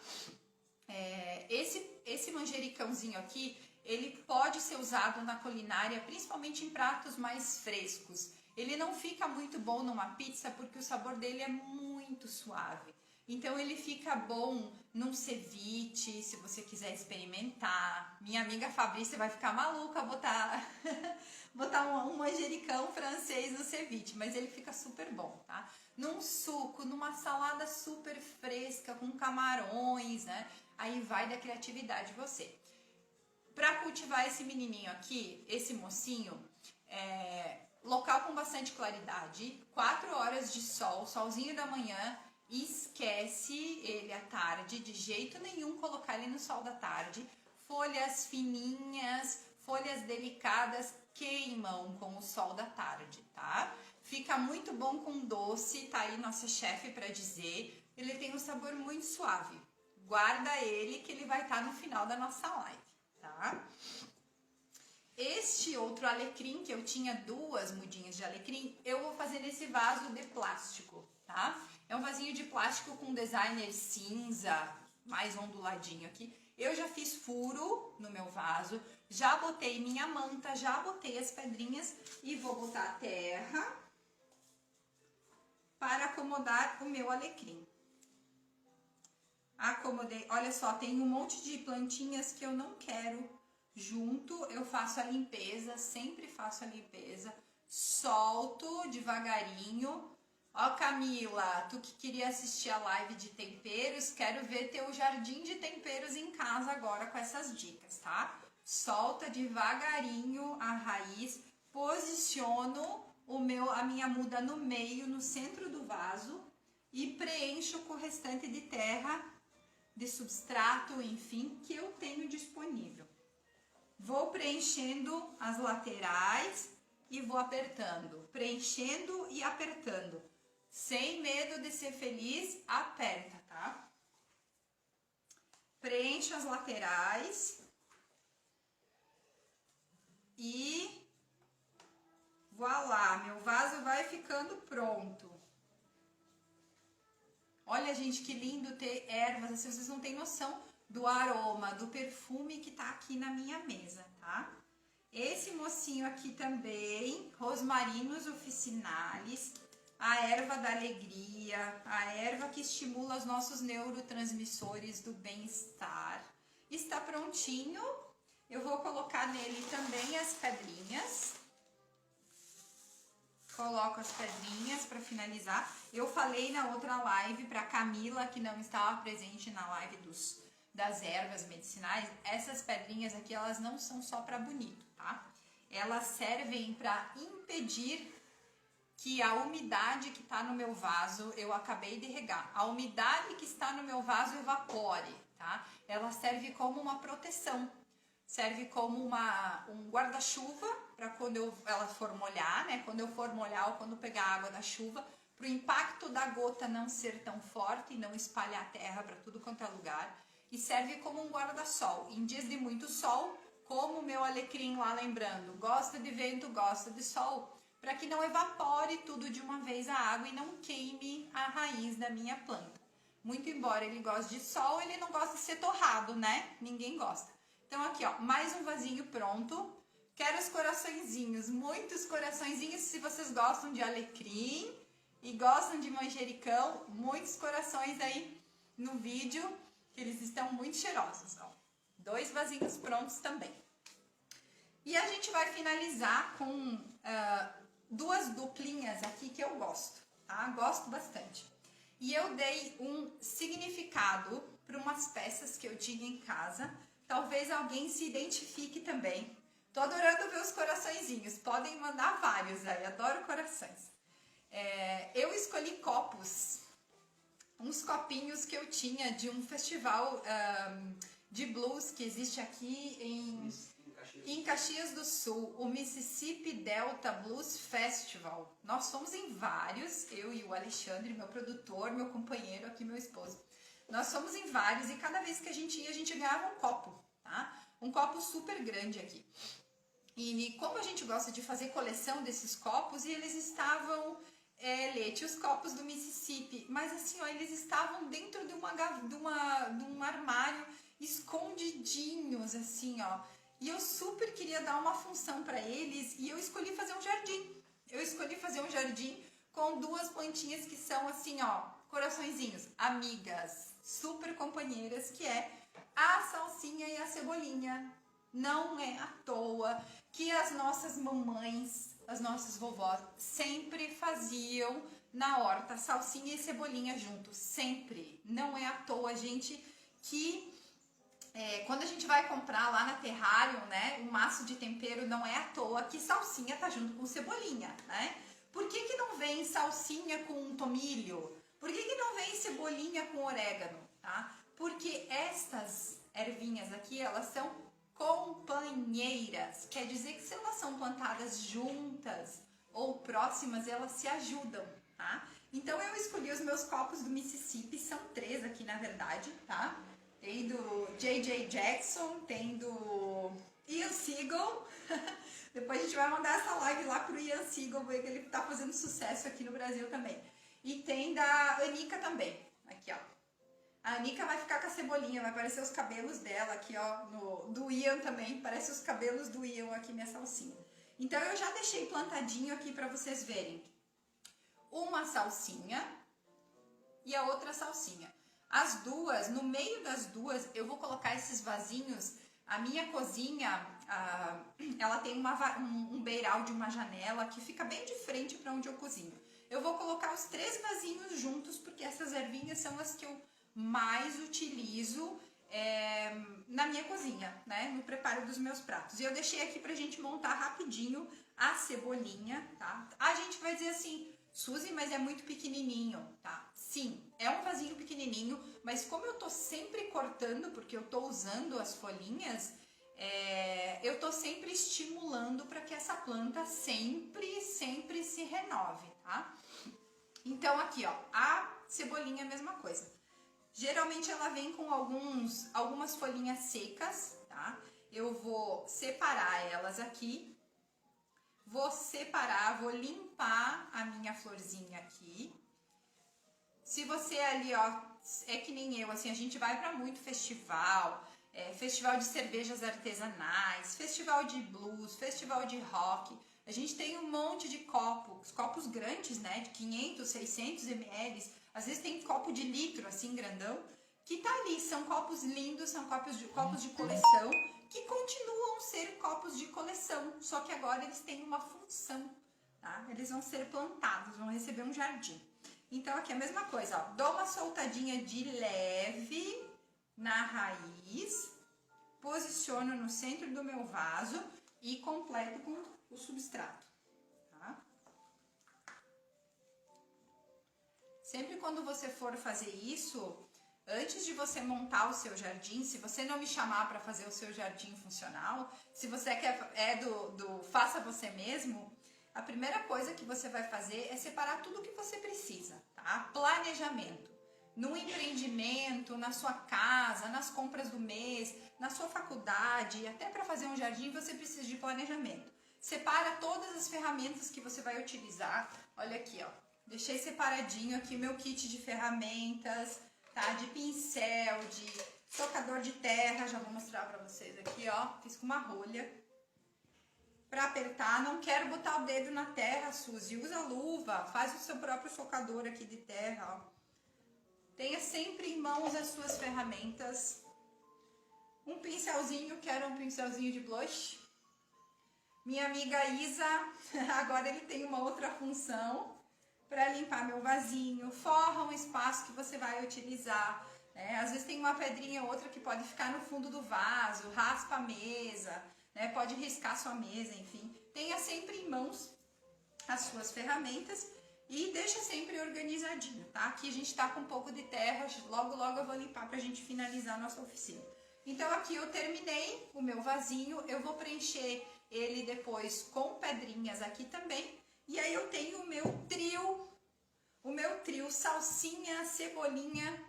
Esse manjericãozinho aqui, ele pode ser usado na culinária, principalmente em pratos mais frescos. Ele não fica muito bom numa pizza porque o sabor dele é muito suave. Então ele fica bom num ceviche, se você quiser experimentar. Minha amiga Fabrícia vai ficar maluca botar um manjericão francês no ceviche, mas ele fica super bom, tá? Num suco, numa salada super fresca com camarões, né? Aí vai da criatividade de você. Para cultivar esse menininho aqui, esse mocinho, local com bastante claridade, 4 horas de sol, solzinho da manhã. Esquece ele à tarde, de jeito nenhum colocar ele no sol da tarde. Folhas fininhas, folhas delicadas queimam com o sol da tarde, tá? Fica muito bom com doce, tá aí nossa chefe para dizer. Ele tem um sabor muito suave. Guarda ele que ele vai estar no final da nossa live, tá? Este outro alecrim, que eu tinha 2 mudinhas de alecrim, eu vou fazer nesse vaso de plástico, tá? É um vasinho de plástico com designer cinza, mais onduladinho aqui. Eu já fiz furo no meu vaso, já botei minha manta, já botei as pedrinhas e vou botar a terra para acomodar o meu alecrim. Acomodei, olha só, tem um monte de plantinhas que eu não quero junto. Eu faço a limpeza, sempre faço a limpeza, solto devagarinho. Ó, Camila, tu que queria assistir a live de temperos, quero ver teu jardim de temperos em casa agora com essas dicas, tá? Solta devagarinho a raiz, posiciono a minha muda no meio, no centro do vaso e preencho com o restante de terra, de substrato, enfim, que eu tenho disponível. Vou preenchendo as laterais e vou apertando, preenchendo e apertando. Sem medo de ser feliz, aperta, tá? Preencho as laterais e voilá, meu vaso vai ficando pronto. Olha, gente, que lindo ter ervas, assim, vocês não têm noção do aroma, do perfume que tá aqui na minha mesa, tá? Esse mocinho aqui também, Rosmarinus officinalis, a erva da alegria, a erva que estimula os nossos neurotransmissores do bem-estar. Está prontinho. Eu vou colocar nele também as pedrinhas. Coloco as pedrinhas para finalizar. Eu falei na outra live para Camila, que não estava presente na live das ervas medicinais, essas pedrinhas aqui, elas não são só para bonito, tá? Elas servem para impedir que a umidade que está no meu vaso, eu acabei de regar, a umidade que está no meu vaso evapore, tá? Ela serve como uma proteção, serve como um guarda-chuva para quando ela for molhar, né? Quando eu for molhar ou quando pegar água da chuva, para o impacto da gota não ser tão forte e não espalhar a terra para tudo quanto é lugar. E serve como um guarda-sol. Em dias de muito sol, como o meu alecrim lá lembrando, gosta de vento, gosta de sol, para que não evapore tudo de uma vez a água e não queime a raiz da minha planta. Muito embora ele goste de sol, ele não gosta de ser torrado, né? Ninguém gosta. Então aqui, ó, mais um vasinho pronto. Quero os coraçõezinhos, muitos coraçõezinhos. Se vocês gostam de alecrim e gostam de manjericão, muitos corações aí no vídeo, que eles estão muito cheirosos, ó. 2 vasinhos prontos também. E a gente vai finalizar com 2 duplinhas aqui que eu gosto, tá? Gosto bastante. E eu dei um significado para umas peças que eu tinha em casa. Talvez alguém se identifique também. Tô adorando ver os coraçõezinhos. Podem mandar vários aí, adoro corações. Eu escolhi copos, uns copinhos que eu tinha de um festival de blues que existe aqui em Caxias do Sul, o Mississippi Delta Blues Festival. Nós fomos em vários, eu e o Alexandre, meu produtor, meu companheiro aqui, meu esposo. Nós fomos em vários e cada vez que a gente ia, a gente ganhava um copo, tá? Um copo super grande aqui. E como a gente gosta de fazer coleção desses copos, e eles estavam, Lete, os copos do Mississippi, mas assim, ó, eles estavam dentro de um armário, escondidinhos, assim, ó. E eu super queria dar uma função para eles e eu escolhi fazer um jardim. Eu escolhi fazer um jardim com 2 plantinhas que são assim, ó, coraçõezinhos, amigas, super companheiras, que é a salsinha e a cebolinha. Não é à toa que as nossas mamães, as nossas vovós sempre faziam na horta salsinha e cebolinha juntos, sempre. Não é à toa, gente, que quando a gente vai comprar lá na Terrarium, né, um maço de tempero, não é à toa que salsinha tá junto com cebolinha, né? Por que não vem salsinha com tomilho? Por que não vem cebolinha com orégano, tá? Porque estas ervinhas aqui, elas são companheiras. Quer dizer que se elas são plantadas juntas ou próximas, elas se ajudam, tá? Então eu escolhi os meus copos do Mississippi, são 3 aqui na verdade, tá? Tem do J.J. Jackson, tem do Ian Seagal. Depois a gente vai mandar essa live lá pro Ian Seagal, ver que ele tá fazendo sucesso aqui no Brasil também. E tem da Anica também, aqui ó. A Anica vai ficar com a cebolinha, vai aparecer os cabelos dela aqui ó, do Ian também, parece os cabelos do Ian aqui minha salsinha. Então eu já deixei plantadinho aqui pra vocês verem. Uma salsinha e a outra salsinha. As 2, no meio das 2, eu vou colocar esses vasinhos. A minha cozinha, ela tem um beiral de uma janela que fica bem de frente para onde eu cozinho. Eu vou colocar os 3 vasinhos juntos, porque essas ervinhas são as que eu mais utilizo na minha cozinha, né? No preparo dos meus pratos. E eu deixei aqui pra gente montar rapidinho a cebolinha, tá? A gente vai dizer assim, Suzy, mas é muito pequenininho, tá? Sim, é um vasinho pequenininho, mas como eu tô sempre cortando, porque eu tô usando as folhinhas, eu tô sempre estimulando para que essa planta sempre se renove, tá? Então aqui, ó, a cebolinha é a mesma coisa. Geralmente ela vem com algumas folhinhas secas, tá? Eu vou separar elas aqui. Vou separar, vou limpar a minha florzinha aqui. Se você ali, ó, é que nem eu, assim, a gente vai para muito festival, festival de cervejas artesanais, festival de blues, festival de rock. A gente tem um monte de copos grandes, né, de 500, 600 ml. Às vezes tem copo de litro, assim, grandão, que tá ali. São copos lindos, são copos de coleção, que continuam a ser copos de coleção, só que agora eles têm uma função, tá? Eles vão ser plantados, vão receber um jardim. Então aqui é a mesma coisa, ó. Dou uma soltadinha de leve na raiz, posiciono no centro do meu vaso e completo com o substrato, tá? Sempre quando você for fazer isso, antes de você montar o seu jardim, se você não me chamar para fazer o seu jardim funcional, se você é do faça você mesmo, a primeira coisa que você vai fazer é separar tudo o que você precisa, tá? Planejamento. No empreendimento, na sua casa, nas compras do mês, na sua faculdade, até para fazer um jardim você precisa de planejamento. Separa todas as ferramentas que você vai utilizar. Olha aqui, ó. Deixei separadinho aqui meu kit de ferramentas, tá? De pincel, de socador de terra, já vou mostrar pra vocês aqui, ó. Fiz com uma rolha. Pra apertar, não quero botar o dedo na terra, Suzy. Usa luva, faz o seu próprio socador aqui de terra, ó. Tenha sempre em mãos as suas ferramentas. Um pincelzinho, quero um pincelzinho de blush. Minha amiga Isa, agora ele tem uma outra função para limpar meu vasinho. Forra um espaço que você vai utilizar. Né? Às vezes tem uma pedrinha ou outra que pode ficar no fundo do vaso, raspa a mesa, né? Pode riscar sua mesa, enfim. Tenha sempre em mãos as suas ferramentas e deixa sempre organizadinho, tá? Aqui a gente tá com um pouco de terra, logo logo eu vou limpar pra gente finalizar a nossa oficina. Então aqui eu terminei o meu vasinho, eu vou preencher ele depois com pedrinhas aqui também. E aí eu tenho o meu trio salsinha, cebolinha,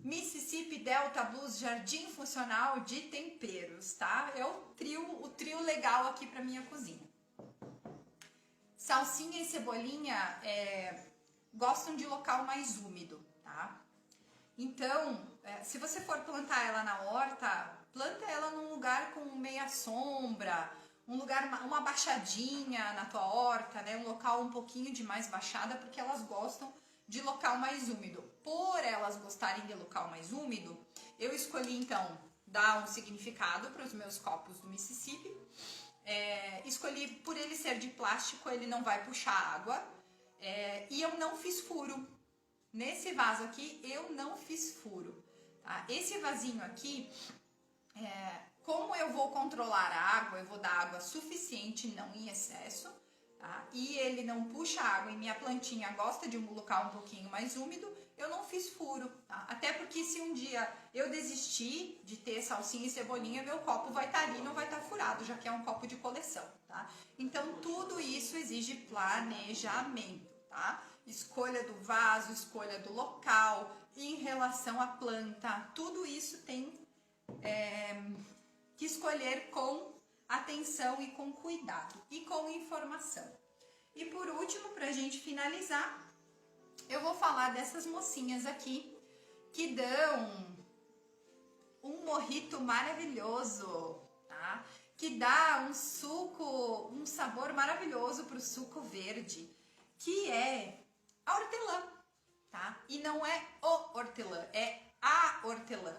Mississippi Delta Blues Jardim Funcional de Temperos, tá? É o trio legal aqui pra minha cozinha. Salsinha e cebolinha gostam de local mais úmido, tá? Então, se você for plantar ela na horta, planta ela num lugar com meia sombra, uma baixadinha na tua horta, né? Um local um pouquinho de mais baixada, porque elas gostam de local mais úmido. Por elas gostarem de local mais úmido, eu escolhi então dar um significado para os meus copos do Mississippi. Escolhi por ele ser de plástico, ele não vai puxar água, e eu não fiz furo. Nesse vaso aqui eu não fiz furo, tá? Esse vasinho aqui, como eu vou controlar a água, eu vou dar água suficiente, não em excesso, tá? E ele não puxa água e minha plantinha gosta de um local um pouquinho mais úmido, eu não fiz furo, tá? Até porque se um dia eu desistir de ter salsinha e cebolinha, meu copo vai estar ali, não vai estar furado, já que é um copo de coleção, tá? Então tudo isso exige planejamento, tá? Escolha do vaso, escolha do local, em relação à planta, tudo isso tem que escolher com atenção e com cuidado e com informação. E por último, para a gente finalizar, eu vou falar dessas mocinhas aqui que dão um mojito maravilhoso, tá? Que dá um suco, um sabor maravilhoso para o suco verde, que é a hortelã, tá? E não é o hortelã, é a hortelã,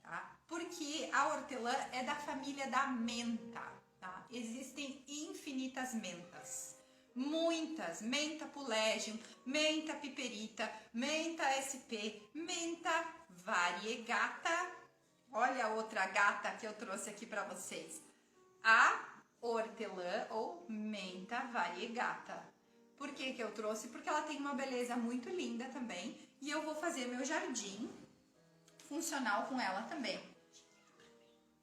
tá? Porque a hortelã é da família da menta, tá? Existem infinitas mentas, muitas, menta pulégium, menta piperita, menta SP, menta variegata. Olha a outra gata que eu trouxe aqui para vocês, a hortelã ou menta variegata. Por que eu trouxe? Porque ela tem uma beleza muito linda também e eu vou fazer meu jardim funcional com ela também.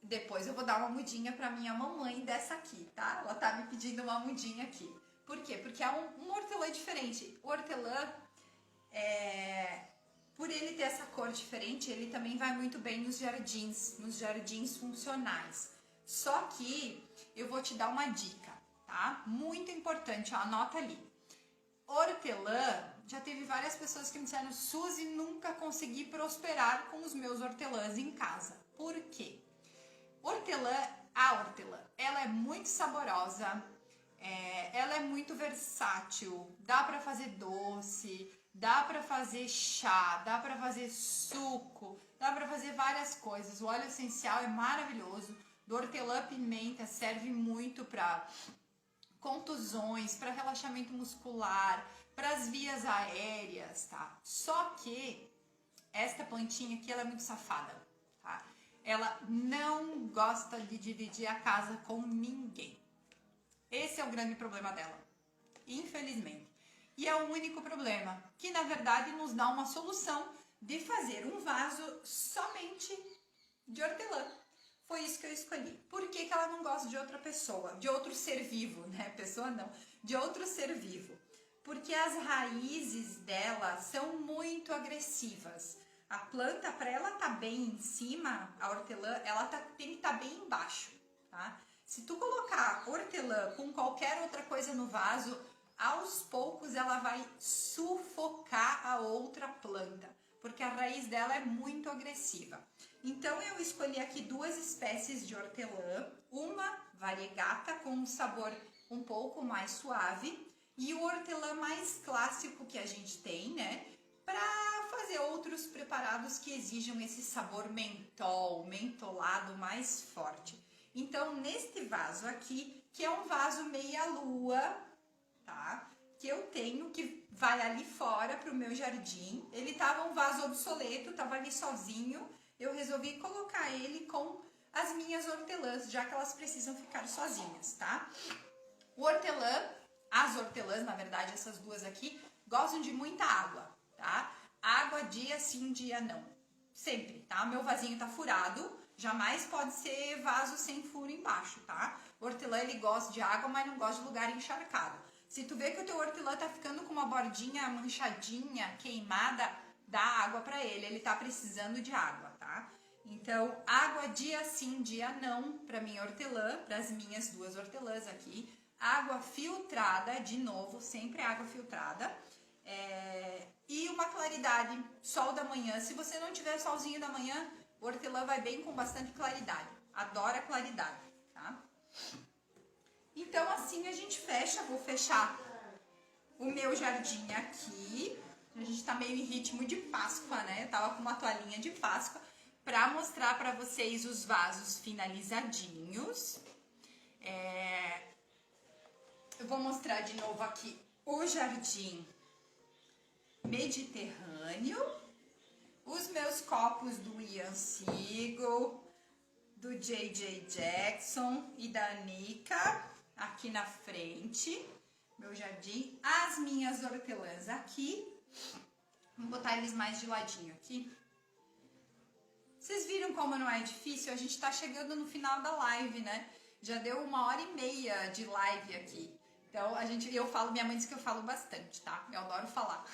Depois eu vou dar uma mudinha para minha mamãe dessa aqui, tá? Ela tá me pedindo uma mudinha aqui. Por quê? Porque é um hortelã diferente. O hortelã, por ele ter essa cor diferente, ele também vai muito bem nos jardins funcionais. Só que eu vou te dar uma dica, tá? Muito importante, ó, anota ali. Hortelã, já teve várias pessoas que me disseram: Suzy, nunca consegui prosperar com os meus hortelãs em casa. Por quê? A hortelã, ela é muito saborosa, ela é muito versátil, dá pra fazer doce, dá pra fazer chá, dá pra fazer suco, dá pra fazer várias coisas. O óleo essencial é maravilhoso, do hortelã pimenta serve muito pra contusões, para relaxamento muscular, para as vias aéreas, tá? Só que esta plantinha aqui, ela é muito safada, tá? Ela não gosta de dividir a casa com ninguém. Esse é o grande problema dela, infelizmente. E é o único problema, que na verdade nos dá uma solução de fazer um vaso somente de hortelã. Foi isso que eu escolhi. Por que que ela não gosta de outra pessoa, de outro ser vivo, né? Pessoa não, de outro ser vivo. Porque as raízes dela são muito agressivas. A planta, para ela estar bem em cima, a hortelã, ela tem que estar bem embaixo, tá? Se tu colocar hortelã com qualquer outra coisa no vaso, aos poucos ela vai sufocar a outra planta, porque a raiz dela é muito agressiva. Então eu escolhi aqui duas espécies de hortelã, uma variegata com um sabor um pouco mais suave e o hortelã mais clássico que a gente tem, né, para fazer outros preparados que exijam esse sabor mentol, mentolado mais forte. Então neste vaso aqui, que é um vaso meia-lua, tá? Que eu tenho, que vai ali fora pro meu jardim. Ele tava um vaso obsoleto, tava ali sozinho. Eu resolvi colocar ele com as minhas hortelãs, já que elas precisam ficar sozinhas, tá? O hortelã, as hortelãs, na verdade, essas duas aqui, gostam de muita água, tá? Água dia sim, dia não. Sempre, tá? Meu vasinho tá furado, jamais pode ser vaso sem furo embaixo, tá? O hortelã, ele gosta de água, mas não gosta de lugar encharcado. Se tu vê que o teu hortelã tá ficando com uma bordinha manchadinha, queimada, dá água pra ele, ele tá precisando de água, tá? Então, água dia sim, dia não pra minha hortelã, pras minhas duas hortelãs aqui. Água filtrada, de novo, sempre água filtrada. E uma claridade, sol da manhã. Se você não tiver solzinho da manhã, o hortelã vai bem com bastante claridade. Adora claridade, tá? Então assim a gente fecha, vou fechar o meu jardim aqui. A gente tá meio em ritmo de Páscoa, né? Eu tava com uma toalhinha de Páscoa pra mostrar pra vocês os vasos finalizadinhos. Eu vou mostrar de novo aqui o jardim mediterrâneo, os meus copos do Ian Siegel, do J.J. Jackson e da Nika aqui na frente, meu jardim, as minhas hortelãs aqui, vou botar eles mais de ladinho aqui. Vocês viram como não é difícil? A gente tá chegando no final da live, né? Já deu 1h30 de live aqui. Então, minha mãe diz que eu falo bastante, tá? Eu adoro falar.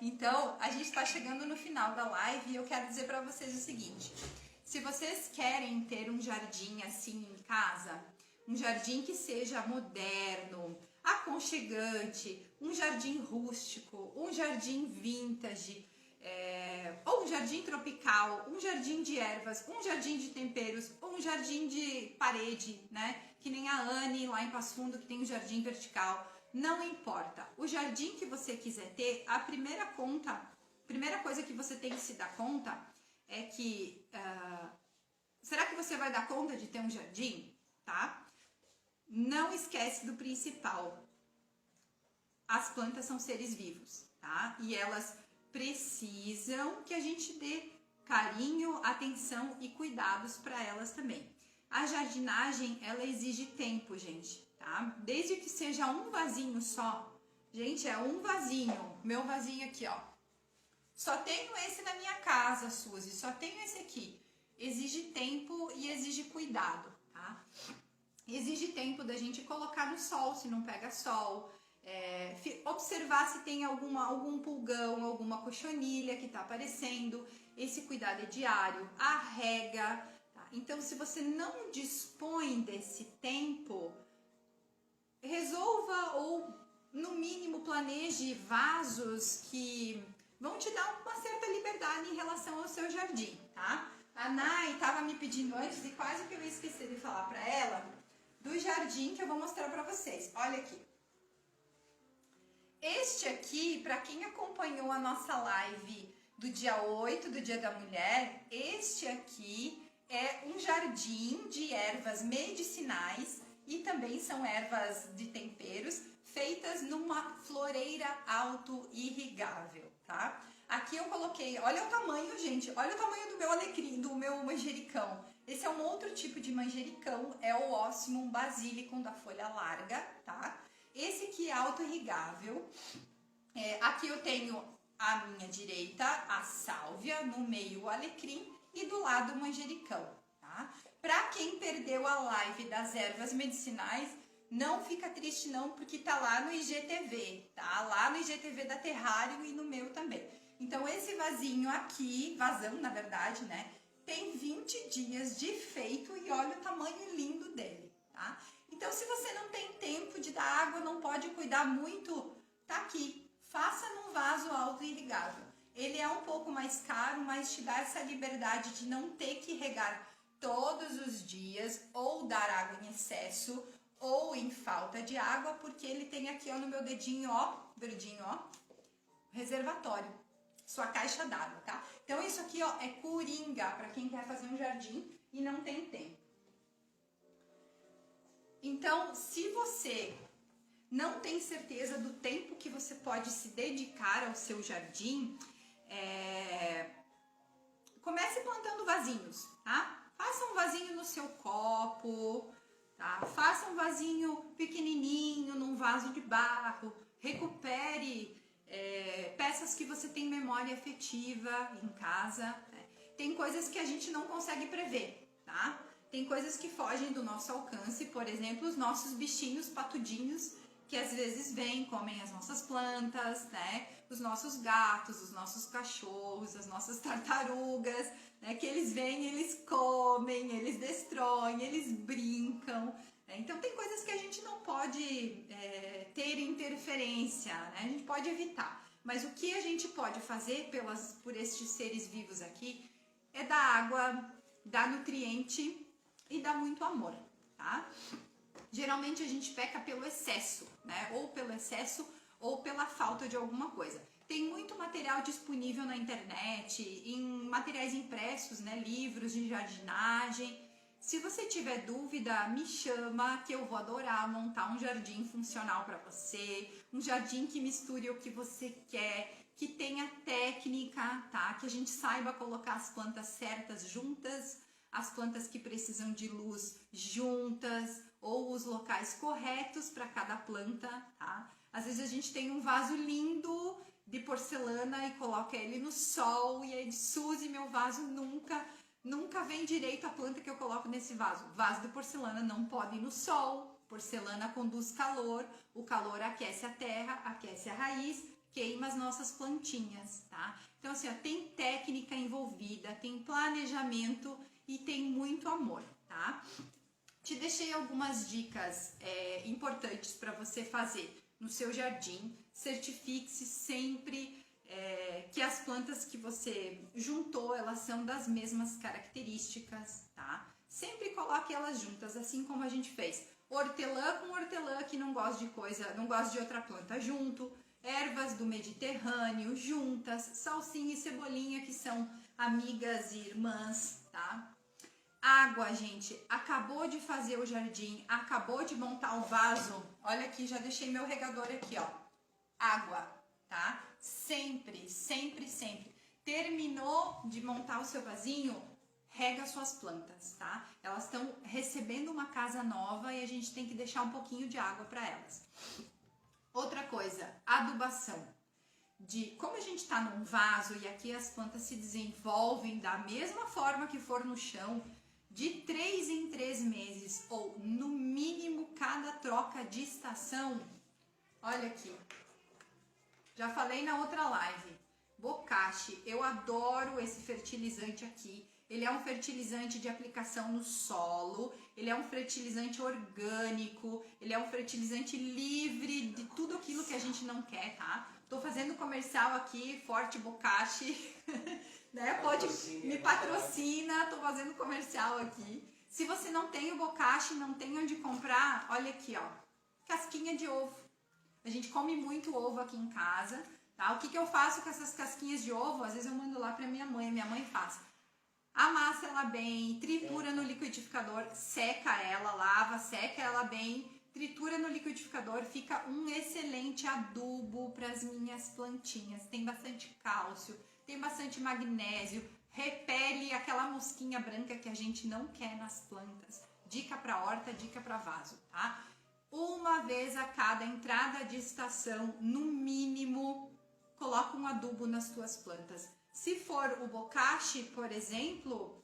Então, a gente tá chegando no final da live e eu quero dizer pra vocês o seguinte. Se vocês querem ter um jardim assim em casa, um jardim que seja moderno, aconchegante, um jardim rústico, um jardim vintage, ou um jardim tropical, um jardim de ervas, um jardim de temperos, um jardim de parede, né? Que nem a Anne lá em Passo Fundo, que tem um jardim vertical. Não importa. O jardim que você quiser ter, a primeira coisa que você tem que se dar conta é que... será que você vai dar conta de ter um jardim? Tá? Não esquece do principal. As plantas são seres vivos, tá? E elas precisam que a gente dê carinho, atenção e cuidados para elas também. A jardinagem, ela exige tempo, gente, tá? Desde que seja um vasinho só. Gente, é um vasinho. Meu vasinho aqui, ó. Só tenho esse na minha casa, Suzy. Só tenho esse aqui. Exige tempo e exige cuidado, tá? Exige tempo da gente colocar no sol, se não pega sol. Observar se tem algum pulgão, alguma cochonilha que tá aparecendo. Esse cuidado é diário. A rega, tá? Então, se você não dispõe desse tempo, resolva ou, no mínimo, planeje vasos que vão te dar uma certa liberdade em relação ao seu jardim, tá? A Nai estava me pedindo antes e quase que eu ia esquecer de falar para ela do jardim que eu vou mostrar para vocês. Olha aqui. Este aqui, para quem acompanhou a nossa live do dia 8, do Dia da Mulher, este aqui é um jardim de ervas medicinais e também são ervas de temperos feitas numa floreira auto-irrigável, tá? Aqui eu coloquei, olha o tamanho, gente, olha o tamanho do meu alecrim, do meu manjericão. Esse é um outro tipo de manjericão, é o Osmium basilicum da folha larga, tá? Esse aqui é auto-irrigável. Aqui eu tenho à minha direita a sálvia, no meio o alecrim e do lado o manjericão, tá? Pra quem perdeu a live das ervas medicinais, não fica triste não, porque tá lá no IGTV, tá? Lá no IGTV da Terrário e no meu também. Então esse vasinho aqui, vasão na verdade, né? Tem 20 dias de feito e olha o tamanho lindo dele, tá? Então se você não tem tempo de dar água, não pode cuidar muito, tá aqui. Faça num vaso auto-irrigável. Ele é um pouco mais caro, mas te dá essa liberdade de não ter que regar todos os dias ou dar água em excesso ou em falta de água, porque ele tem aqui ó, no meu dedinho, ó, verdinho, ó, reservatório, sua caixa d'água, tá? Então isso aqui ó, é coringa para quem quer fazer um jardim e não tem tempo. Então, se você não tem certeza do tempo que você pode se dedicar ao seu jardim, comece plantando vasinhos, tá? Faça um vasinho no seu copo, tá? Faça um vasinho pequenininho num vaso de barro, recupere peças que você tem memória afetiva em casa, né? Tem coisas que a gente não consegue prever, tá? Tem coisas que fogem do nosso alcance, por exemplo, os nossos bichinhos patudinhos, que às vezes vêm, comem as nossas plantas, né? Os nossos gatos, os nossos cachorros, as nossas tartarugas, né? Que eles vêm, eles comem, eles destroem, eles brincam. Né? Então tem coisas que a gente não pode ter interferência, né? A gente pode evitar. Mas o que a gente pode fazer por estes seres vivos aqui é dar água, dar nutriente e dar muito amor, tá? Geralmente a gente peca pelo excesso, né? Ou pelo excesso ou pela falta de alguma coisa. Tem muito material disponível na internet, em materiais impressos, né? Livros de jardinagem. Se você tiver dúvida, me chama que eu vou adorar montar um jardim funcional para você, um jardim que misture o que você quer, que tenha técnica, tá? Que a gente saiba colocar as plantas certas juntas, as plantas que precisam de luz juntas, ou os locais corretos para cada planta, tá? Às vezes a gente tem um vaso lindo de porcelana e coloca ele no sol e aí diz, Suzy, meu vaso nunca vem direito a planta que eu coloco nesse vaso. Vaso de porcelana não pode ir no sol, porcelana conduz calor, o calor aquece a terra, aquece a raiz, queima as nossas plantinhas, tá? Então assim, ó, tem técnica envolvida, tem planejamento e tem muito amor, tá? Te deixei algumas dicas importantes para você fazer no seu jardim. Certifique-se sempre que as plantas que você juntou, elas são das mesmas características, tá? Sempre coloque elas juntas, assim como a gente fez. Hortelã com hortelã que não gosta de outra planta junto. Ervas do Mediterrâneo juntas. Salsinha e cebolinha que são amigas e irmãs, tá? Água, gente, acabou de fazer o jardim, acabou de montar o vaso, olha aqui, já deixei meu regador aqui, ó, água, tá? Sempre, sempre, sempre. Terminou de montar o seu vasinho, rega suas plantas, tá? Elas estão recebendo uma casa nova e a gente tem que deixar um pouquinho de água para elas. Outra coisa, adubação. Como a gente tá num vaso e aqui as plantas se desenvolvem da mesma forma que for no chão, de 3 em 3 meses, ou no mínimo cada troca de estação. Olha aqui, já falei na outra live, Bokashi, eu adoro esse fertilizante aqui. Ele é um fertilizante de aplicação no solo, ele é um fertilizante orgânico, ele é um fertilizante livre de tudo aquilo que a gente não quer, tá? Tô fazendo comercial aqui, Forte Bokashi, né? Pode, me patrocina, tô fazendo comercial aqui. Se você não tem o Bokashi, não tem onde comprar, olha aqui, ó, casquinha de ovo. A gente come muito ovo aqui em casa, tá? O que eu faço com essas casquinhas de ovo? Às vezes eu mando lá pra minha mãe faz. amassa ela bem, tritura no liquidificador, seca ela, lava, seca ela bem, tritura no liquidificador, fica um excelente adubo para as minhas plantinhas. Tem bastante cálcio, tem bastante magnésio, repele aquela mosquinha branca que a gente não quer nas plantas. Dica para horta, dica para vaso, tá? Uma vez a cada entrada de estação, no mínimo, coloca um adubo nas tuas plantas. Se for o bokashi, por exemplo,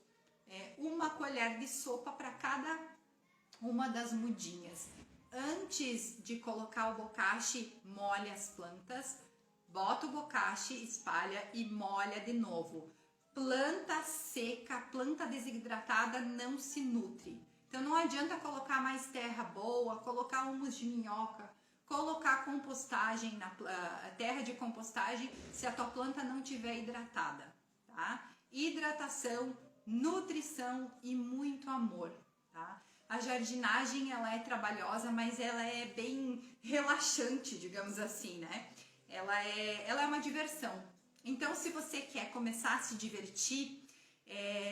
uma colher de sopa para cada uma das mudinhas. Antes de colocar o bokashi, molha as plantas, bota o bokashi, espalha e molha de novo. Planta seca, planta desidratada não se nutre. Então não adianta colocar mais terra boa, colocar humus de minhoca, colocar compostagem na terra de compostagem se a tua planta não tiver hidratada, tá? Hidratação, nutrição e muito amor, tá? A jardinagem, ela é trabalhosa, mas ela é bem relaxante, digamos assim, né? Ela é uma diversão. Então, se você quer começar a se divertir,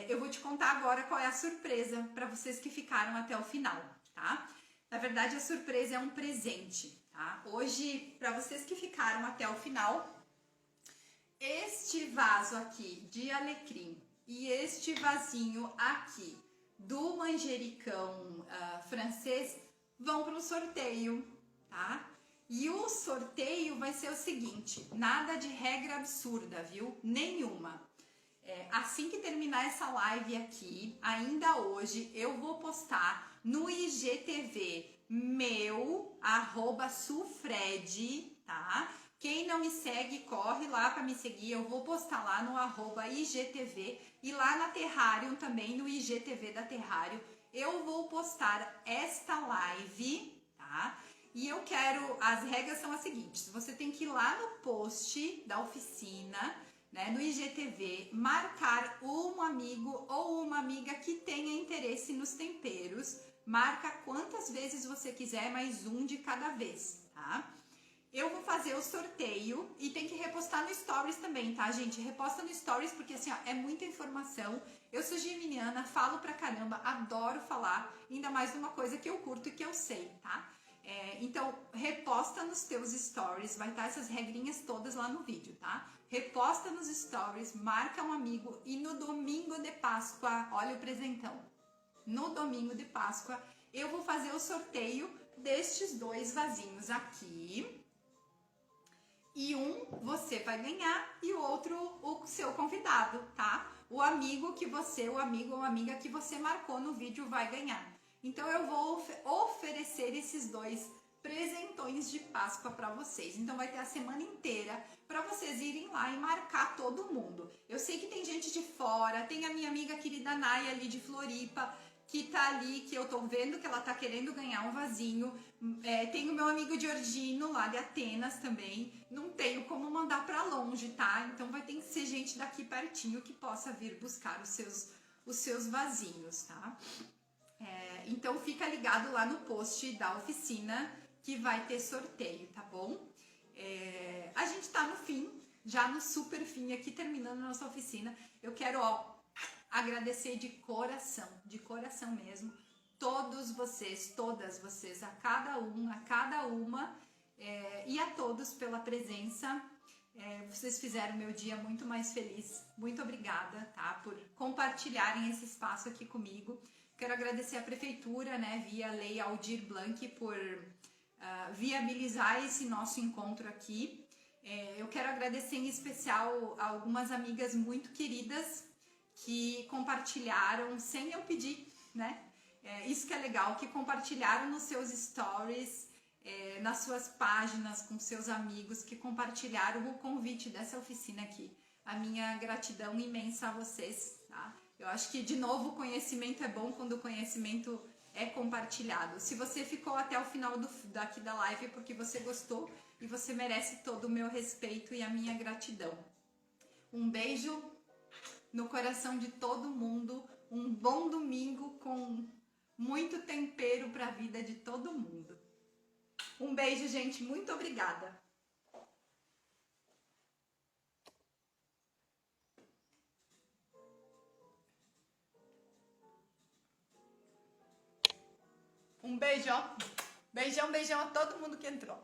eu vou te contar agora qual é a surpresa para vocês que ficaram até o final, tá? Na verdade, a surpresa é um presente, tá? Hoje, para vocês que ficaram até o final, este vaso aqui de alecrim e este vasinho aqui do manjericão francês vão para o sorteio, tá? E o sorteio vai ser o seguinte, nada de regra absurda, viu? Nenhuma. Assim que terminar essa live aqui, ainda hoje, eu vou postar no IGTV meu, @sufred, tá? Quem não me segue, corre lá para me seguir, eu vou postar lá no @IGTV e lá na Terrarium também, no IGTV da Terrarium, eu vou postar esta live, tá? E eu quero, as regras são as seguintes, você tem que ir lá no post da oficina, né, no IGTV, marcar um amigo ou uma amiga que tenha interesse nos temperos, marca quantas vezes você quiser, mais um de cada vez, tá? Eu vou fazer o sorteio e tem que repostar no Stories também, tá, gente? Reposta no Stories porque, assim, ó, é muita informação. Eu sou geminiana, falo pra caramba, adoro falar, ainda mais numa coisa que eu curto e que eu sei, tá? Então, reposta nos teus Stories, vai estar essas regrinhas todas lá no vídeo, tá? Reposta nos Stories, marca um amigo e no domingo de Páscoa, olha o presentão. No domingo de Páscoa, eu vou fazer o sorteio destes dois vasinhos aqui. E um você vai ganhar e o outro o seu convidado, tá? O amigo que você, o amigo ou amiga que você marcou no vídeo vai ganhar. Então eu vou oferecer esses dois presentões de Páscoa para vocês. Então vai ter a semana inteira para vocês irem lá e marcar todo mundo. Eu sei que tem gente de fora, tem a minha amiga querida Naya ali de Floripa, que tá ali, que eu tô vendo que ela tá querendo ganhar um vasinho. Tem o meu amigo Giorgino lá de Atenas também. Não tenho como mandar para longe, tá? Então vai ter que ser gente daqui pertinho que possa vir buscar os seus vasinhos, tá? Então fica ligado lá no post da oficina que vai ter sorteio, tá bom? A gente tá no fim, já no super fim aqui, terminando a nossa oficina. Eu quero, agradecer de coração mesmo, todos vocês, todas vocês, a cada um, a cada uma, e a todos pela presença. Vocês fizeram meu dia muito mais feliz. Muito obrigada, tá, por compartilharem esse espaço aqui comigo. Quero agradecer a prefeitura, né, via Lei Aldir Blanc, por viabilizar esse nosso encontro aqui. Eu quero agradecer em especial a algumas amigas muito queridas que compartilharam sem eu pedir, né? Isso que é legal, que compartilharam nos seus stories, nas suas páginas, com seus amigos, que compartilharam o convite dessa oficina aqui. A minha gratidão imensa a vocês, tá? Eu acho que, de novo, o conhecimento é bom quando o conhecimento é compartilhado. Se você ficou até o final daqui da live é porque você gostou e você merece todo o meu respeito e a minha gratidão. Um beijo no coração de todo mundo, um bom domingo com muito tempero para a vida de todo mundo. Um beijo, gente, muito obrigada. beijo, ó. Beijão, beijão a todo mundo que entrou.